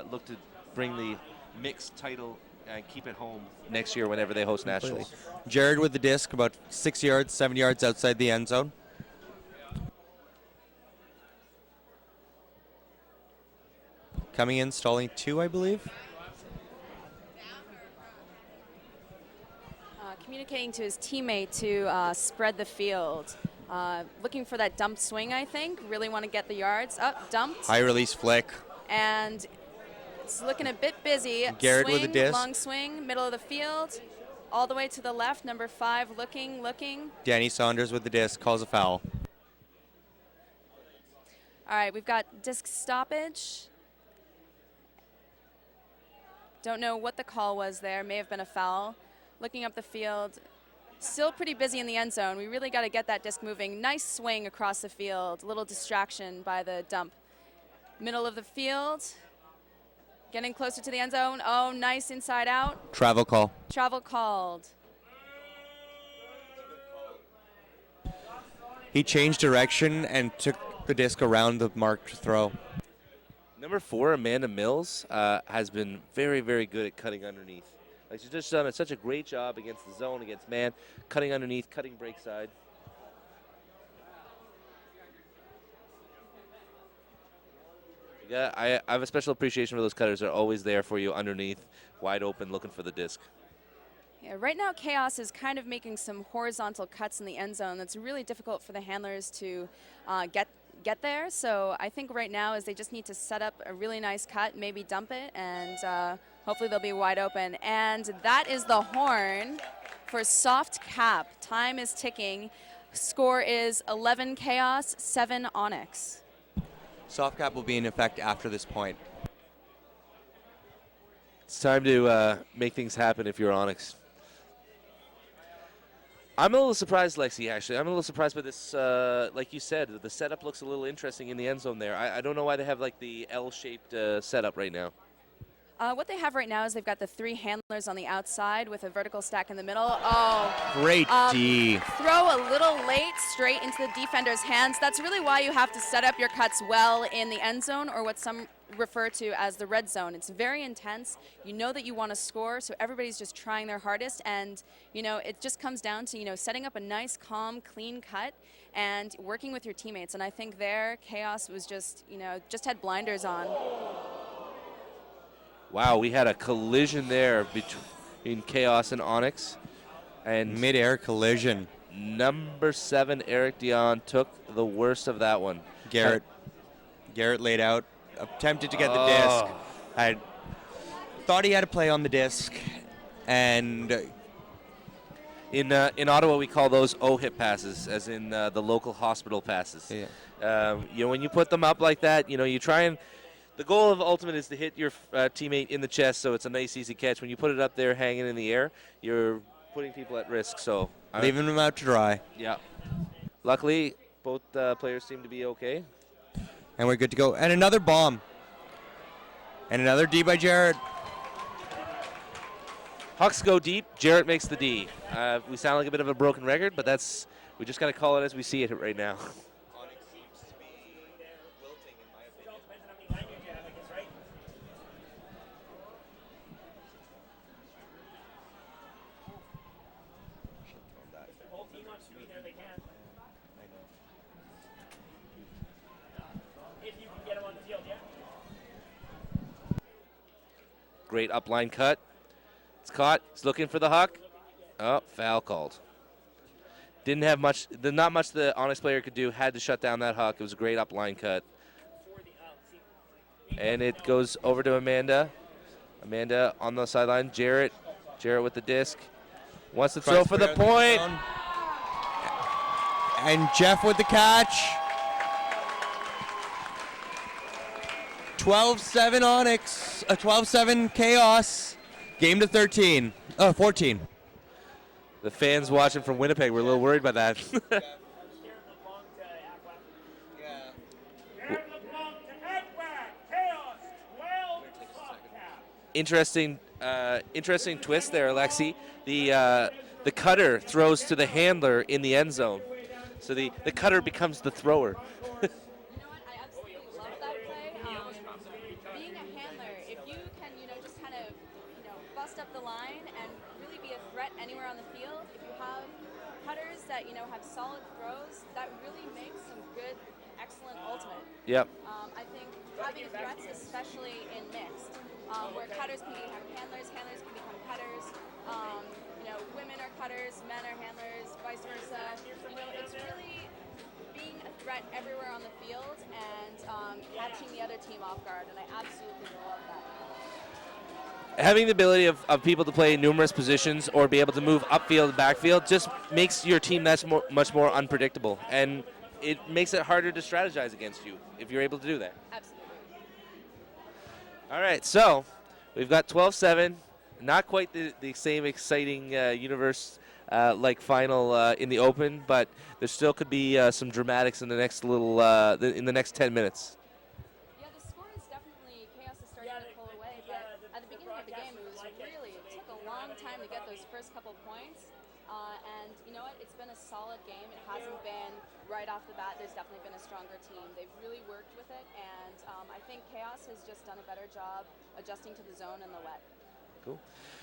look to bring the mixed title and keep it home next year whenever they host Nationals. Jared with the disc about 6 yards, 7 yards outside the end zone. Coming in, stalling 2, I believe. Communicating to his teammate to spread the field. Looking for that dump swing, I think. Really want to get the yards up, dumped. High release flick. And it's looking a bit busy. Garrett swing, with a disc. Long swing, middle of the field, all the way to the left. Number 5 looking. Danny Saunders with the disc, calls a foul. All right, we've got disc stoppage. Don't know what the call was there. May have been a foul. Looking up the field. Still pretty busy in the end zone. We really got to get that disc moving. Nice swing across the field. Little distraction by the dump. Middle of the field. Getting closer to the end zone. Oh, nice inside out. Travel call. Travel called. He changed direction and took the disc around the marked throw. Number 4, Amanda Mills, has been very, very good at cutting underneath. Like, she's just done such a great job against the zone, against man, cutting underneath, cutting break side. Yeah, I have a special appreciation for those cutters. They're always there for you underneath, wide open, looking for the disc. Yeah, right now Chaos is kind of making some horizontal cuts in the end zone. That's really difficult for the handlers to get there. So I think right now is they just need to set up a really nice cut, maybe dump it, and hopefully they'll be wide open. And that is the horn for soft cap. Time is ticking. Score is 11 Chaos, 7 Onyx. Soft cap will be in effect after this point. It's time to make things happen if you're Onyx. I'm a little surprised, Lexi, actually. I'm a little surprised by this. Like you said, the setup looks a little interesting in the end zone there. I don't know why they have like the L-shaped setup right now. What they have right now is they've got the 3 handlers on the outside with a vertical stack in the middle. Oh, great D. Throw a little late straight into the defender's hands. That's really why you have to set up your cuts well in the end zone, or what some refer to as the red zone. It's very intense. You know that you want to score, so everybody's just trying their hardest, and it just comes down to setting up a nice, calm, clean cut and working with your teammates. And I think there, Chaos was just had blinders on. Wow, we had a collision there between Chaos and Onyx. And mid-air collision. Number 7, Eric Dion, took the worst of that one. Garrett laid out, attempted to get the disc. I thought he had a play on the disc. And in Ottawa, we call those O-hip passes, as in the local hospital passes. Yeah. When you put them up like that, you try and... The goal of Ultimate is to hit your teammate in the chest, so it's a nice, easy catch. When you put it up there hanging in the air, you're putting people at risk. So leaving them out to dry. Yeah. Luckily, both players seem to be okay. And we're good to go. And another bomb. And another D by Jared. Hucks go deep. Jarrett makes the D. We sound like a bit of a broken record, but we just got to call it as we see it right now. Onyx seems to be wilting, in my It all opinion. depends on how many languages you have, I guess, right? If the whole team wants to be there, they can. If you can get them on the field, yeah. Great upline cut. It's caught. He's looking for the Huck. Oh, foul called. Didn't have much. Not much the Onyx player could do. Had to shut down that Huck. It was a great upline cut. And it goes over to Amanda. Amanda on the sideline. Jarrett with the disc. Wants to throw for the point. And Jeff with the catch. 12-7 Onyx. 12-7 Chaos. Game to 13. 14. The fans watching from Winnipeg were a little worried by that. Jared LeBlanc to Edward. Chaos 12 Bobcat. Interesting twist there, Alexi. The cutter throws to the handler in the end zone, so the cutter becomes the thrower. You know what? I absolutely love that play. Being a handler, if you can, just kind of, bust up the line and really be a threat anywhere on the field, if you have cutters that, have solid throws, that really makes some good, excellent ultimate. Yep. I think having threats, especially in mixed, where cutters can become handlers, handlers can become cutters, women are cutters, men are handlers, vice versa. It's really being a threat everywhere on the field and catching the other team off guard, and I absolutely love that. Having the ability of people to play in numerous positions or be able to move upfield and backfield just makes your team much more unpredictable, and it makes it harder to strategize against you if you're able to do that. Absolutely. All right, so we've got 12-7. Not quite the same exciting universe like final in the Open, but there still could be some dramatics in the next in the next 10 minutes. Yeah, the score is definitely Chaos is starting to pull away, but at the beginning of the game, it took a long time to get those first couple points. And you know what? It's been a solid game. It hasn't been right off the bat. There's definitely been a stronger team. They've really worked with it, and I think Chaos has just done a better job adjusting to the zone and the wet. Cool.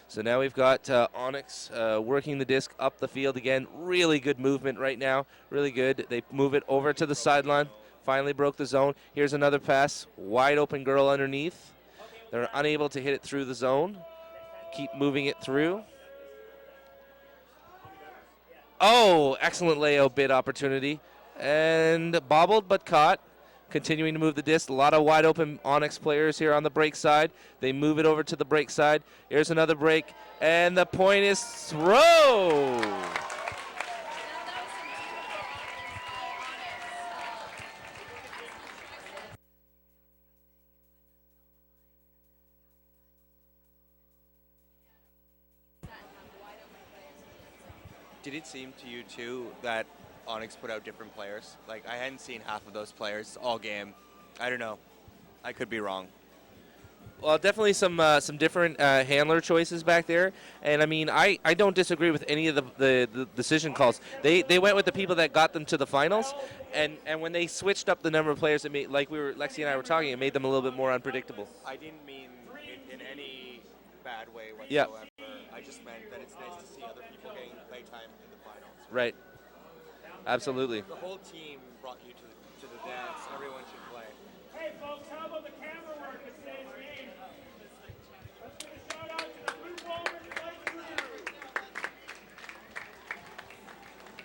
So now we've got Onyx working the disc up the field again. Really good movement right now. Really good. They move it over to the sideline. Finally broke the zone. Here's another pass. Wide open girl underneath. They're unable to hit it through the zone. Keep moving it through. Oh, excellent layout bid opportunity. And bobbled but caught. Continuing to move the disc. A lot of wide open Onyx players here on the break side. They move it over to the break side. Here's another break. And the point is throw. Did it seem to you, too, that Onyx put out different players? Like, I hadn't seen half of those players all game. I don't know. I could be wrong. Well, definitely some different handler choices back there. And, I mean, I don't disagree with any of the decision calls. They went with the people that got them to the finals. And when they switched up the number of players, it made, like Lexi and I were talking, it made them a little bit more unpredictable. I didn't mean in any bad way whatsoever. Yeah. I just meant that it's nice to see other people getting playtime in the finals. Right. Absolutely. The whole team brought you to the dance. Everyone should play. Hey, folks, how about the camera work at today's game? Let's give a shout out to the Blue Bombers Light Crew.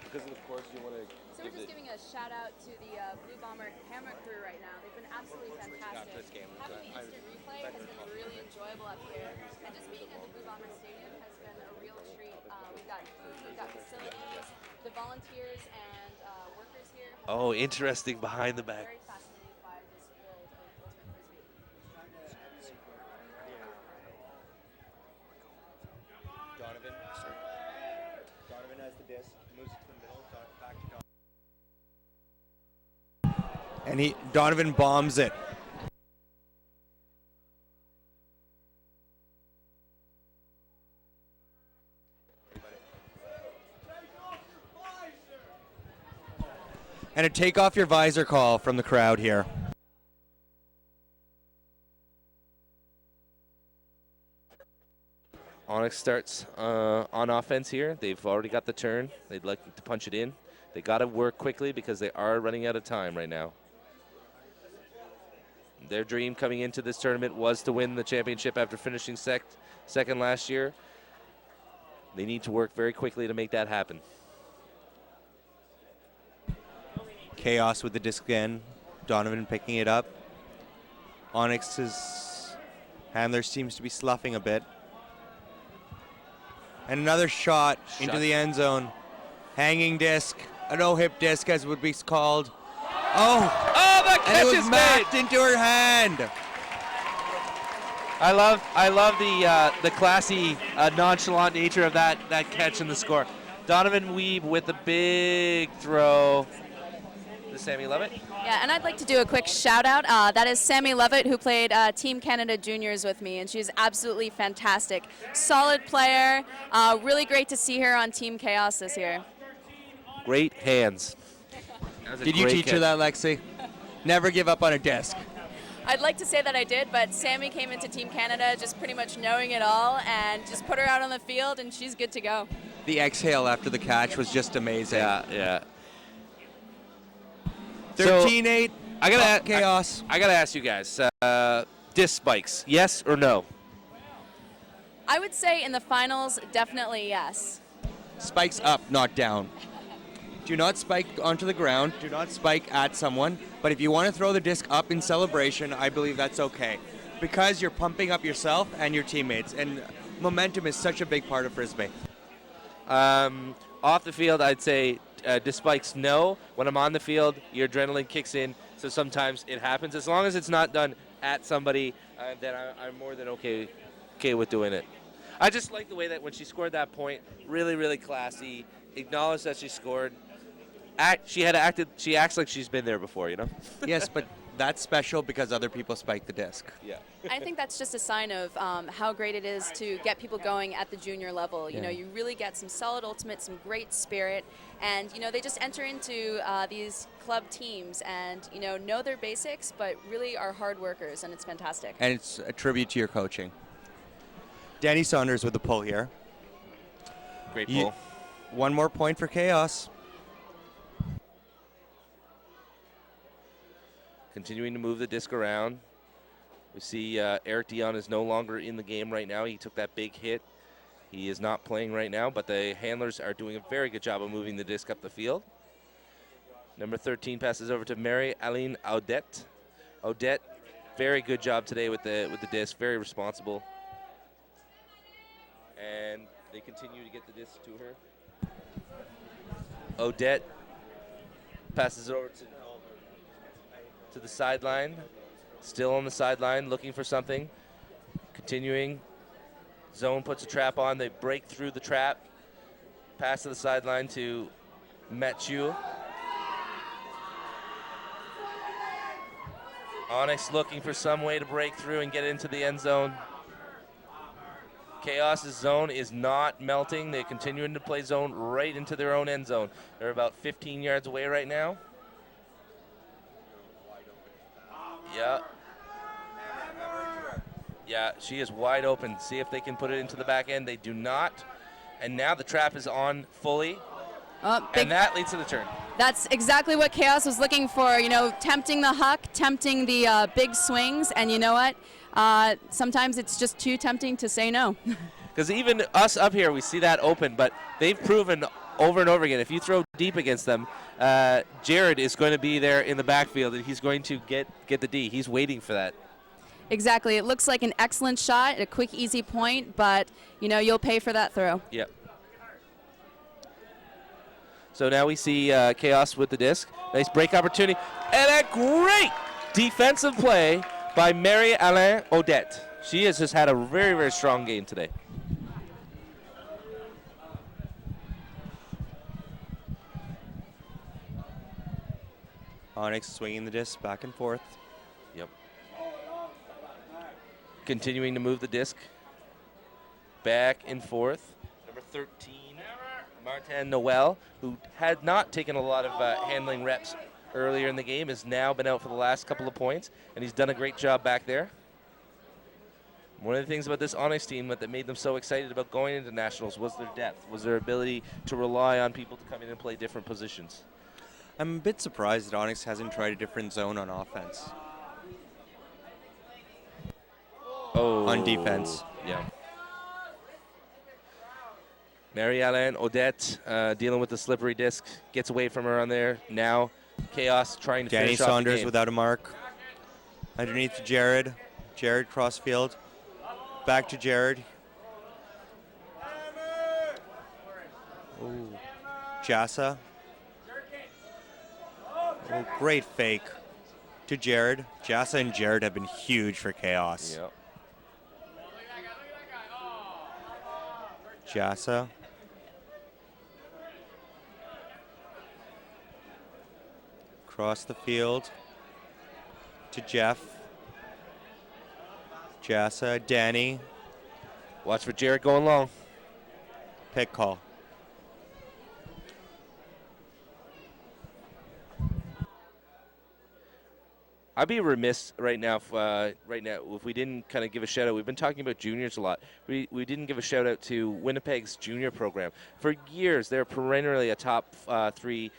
Because, of course, you want to So we're just giving a shout out to the Blue Bomber camera crew right now. They've been absolutely fantastic. this game, Having the instant replay has been really enjoyable up here, and just being at the Blue Bomber Stadium has been a real treat. We've got food, we've got facilities, the volunteers and workers here. Oh, interesting behind the back. Very fascinated by this world of ultimate frisbee. Donovan has the disc, moves it to the middle, back to Donovan. And Donovan bombs it. And a take off your visor call from the crowd here. Onyx starts on offense here. They've already got the turn. They'd like to punch it in. They got to work quickly because they are running out of time right now. Their dream coming into this tournament was to win the championship after finishing second last year. They need to work very quickly to make that happen. Chaos with the disc again. Donovan picking it up. Onyx's handler seems to be sloughing a bit. And another shot into the end zone. Hanging disc. A no-hip disc, as would be called. Oh! That catch And it is was made! macked into her hand. I love the classy, nonchalant nature of that catch and the score. Donovan Weeb with a big throw. Does Sammy Levitt? Yeah, and I'd like to do a quick shout out. That is Sammy Levitt, who played Team Canada Juniors with me, and she's absolutely fantastic. Solid player. Really great to see her on Team Chaos this year. Great hands. Did you teach her that, Lexi? Never give up on a disc. I'd like to say that I did, but Sammy came into Team Canada just pretty much knowing it all and just put her out on the field, and she's good to go. The exhale after the catch was just amazing. Yeah. 13-8. So, Chaos. I gotta ask you guys, disc spikes, yes or no? I would say in the finals, definitely yes. Spikes up, not down. Do not spike onto the ground. Do not spike at someone. But if you want to throw the disc up in celebration, I believe that's okay. Because you're pumping up yourself and your teammates. And momentum is such a big part of Frisbee. Off the field, I'd say disc spikes, no. When I'm on the field, your adrenaline kicks in, so sometimes it happens. As long as it's not done at somebody, then I'm more than okay with doing it. I just like the way that when she scored that point, really, really classy, acknowledged that she scored. She acts like she's been there before, you know? Yes, but that's special because other people spike the disc. Yeah. I think that's just a sign of how great it is to get people going at the junior level. You know, you really get some solid ultimate, some great spirit, and they just enter into these club teams and know their basics, but really are hard workers, and it's fantastic. And it's a tribute to your coaching. Danny Saunders with the pull here. Great pull. One more point for Chaos. Continuing to move the disc around. We see Eric Dion is no longer in the game right now. He took that big hit. He is not playing right now, but the handlers are doing a very good job of moving the disc up the field. Number 13 passes over to Mary Aline Odette. Odette, very good job today with the disc, very responsible. And they continue to get the disc to her. Odette passes it over to the sideline. Still on the sideline, looking for something. Continuing. Zone puts a trap on. They break through the trap. Pass to the sideline to Mathieu. Onyx looking for some way to break through and get into the end zone. Chaos's zone is not melting. They're continuing to play zone right into their own end zone. They're about 15 yards away right now. Yeah, she is wide open. See if they can put it into the back end. They do not. And now the trap is on fully. And that leads to the turn. That's exactly what Chaos was looking for, tempting the huck, tempting the big swings. And you know what? Sometimes it's just too tempting to say no. Because even us up here, we see that open, but they've proven over and over again, if you throw deep against them, Jared is going to be there in the backfield, and he's going to get the D. He's waiting for that. Exactly. It looks like an excellent shot, a quick, easy point, but, you'll pay for that throw. Yep. So now we see Chaos with the disc. Nice break opportunity. And a great defensive play by Mary-Alain Odette. She has just had a very, very strong game today. Onyx swinging the disc back and forth. Yep. Continuing to move the disc back and forth. Number 13, Martin Noel, who had not taken a lot of handling reps earlier in the game, has now been out for the last couple of points, and he's done a great job back there. One of the things about this Onyx team that made them so excited about going into nationals was their depth, was their ability to rely on people to come in and play different positions. I'm a bit surprised that Onyx hasn't tried a different zone on offense. Oh. On defense. Yeah. Mary-Alain Odette dealing with the slippery disc, gets away from her on there. Now Chaos trying to Danny finish off the Saunders game. without a mark. Underneath to Jared. Jared crossfield. Back to Jared. Ooh. Jassa. Oh, great fake to Jared. Jassa and Jared have been huge for Chaos. Yep. Jassa. Across the field to Jeff. Jassa, Danny. Watch for Jared going long. Pick call. I'd be remiss right now if we didn't kind of give a shout out. We've been talking about juniors a lot. We didn't give a shout out to Winnipeg's junior program. For years, they're perennially a top 3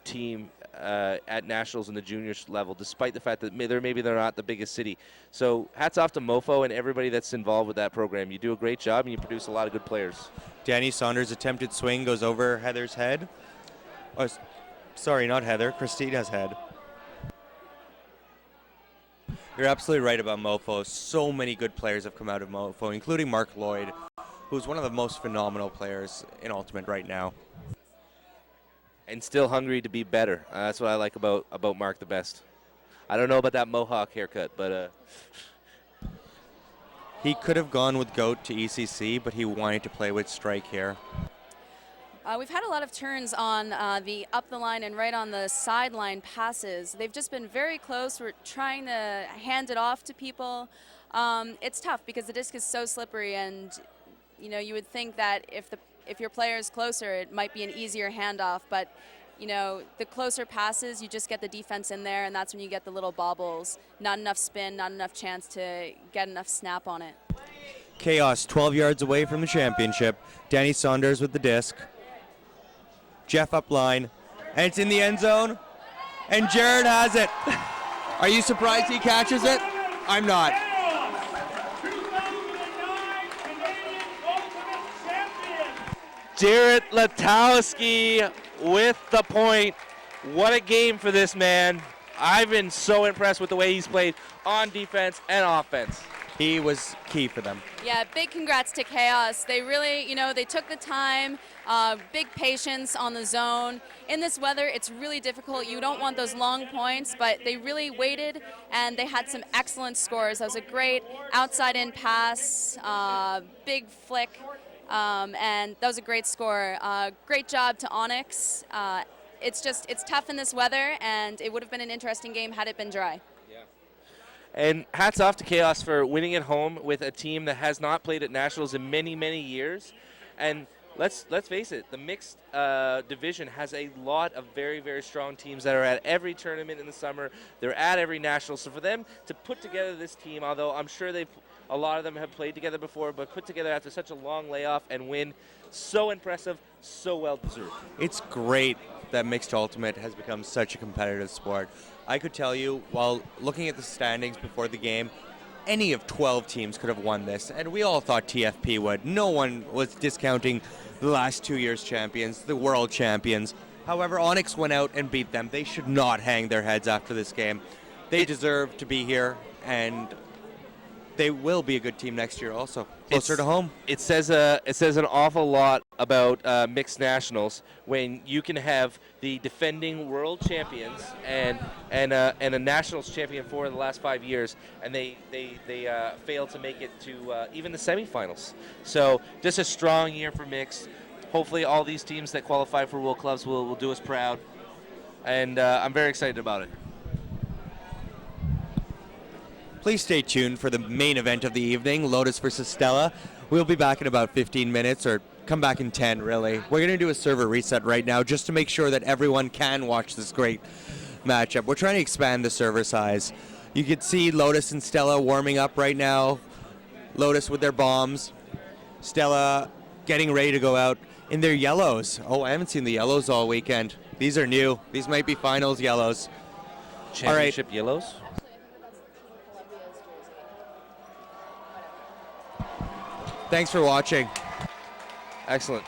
team at nationals in the juniors level, despite the fact that maybe they're not the biggest city. So hats off to Mofo and everybody that's involved with that program. You do a great job and you produce a lot of good players. Danny Saunders' attempted swing goes over Heather's head. Oh, sorry, not Heather. Christina's head. You're absolutely right about Mofo. So many good players have come out of Mofo, including Mark Lloyd, who's one of the most phenomenal players in Ultimate right now. And still hungry to be better. That's what I like about Mark the best. I don't know about that mohawk haircut, but he could have gone with GOAT to ECC, but he wanted to play with Strike here. We've had a lot of turns on the up the line and right on the sideline passes. They've just been very close. We're trying to hand it off to people. It's tough because the disc is so slippery, and you would think that if your player is closer, it might be an easier handoff. But the closer passes, you just get the defense in there, and that's when you get the little bobbles. Not enough spin, not enough chance to get enough snap on it. Chaos 12 yards away from the championship. Danny Saunders with the disc. Jeff up line, and it's in the end zone, and Jared has it. Are you surprised he catches it? I'm not. 2009 Canadian Ultimate Champion. Jared Latowski with the point. What a game for this man. I've been so impressed with the way he's played on defense and offense. He was key for them. Yeah, big congrats to Chaos. They really, they took the time, big patience on the zone. In this weather, it's really difficult. You don't want those long points, but they really waited, and they had some excellent scores. That was a great outside-in pass, big flick, and that was a great score. Great job to Onyx. It's tough in this weather, and it would have been an interesting game had it been dry. And hats off to Chaos for winning at home with a team that has not played at nationals in many, many years. And let's face it, the mixed division has a lot of very, very strong teams that are at every tournament in the summer. They're at every national. So for them to put together this team, although I'm sure a lot of them have played together before, but put together after such a long layoff and win, so impressive, so well deserved. It's great that mixed ultimate has become such a competitive sport. I could tell you, while looking at the standings before the game, any of 12 teams could have won this, and we all thought TFP would. No one was discounting the last 2 years' champions, the world champions. However, Onyx went out and beat them. They should not hang their heads after this game. They deserve to be here, and they will be a good team next year also, closer to home. It says an awful lot about mixed nationals when you can have the defending world champions and a nationals champion for the last 5 years, and they fail to make it to even the semifinals. So just a strong year for mixed. Hopefully all these teams that qualify for World Clubs will do us proud, and I'm very excited about it. Please stay tuned for the main event of the evening, Lotus versus Stella. We'll be back in about 15 minutes or a come back in 10, really. We're going to do a server reset right now just to make sure that everyone can watch this great matchup. We're trying to expand the server size. You can see Lotus and Stella warming up right now. Lotus with their bombs. Stella getting ready to go out in their yellows. Oh, I haven't seen the yellows all weekend. These are new. These might be finals yellows. Championship yellows. Thanks for watching. Excellent.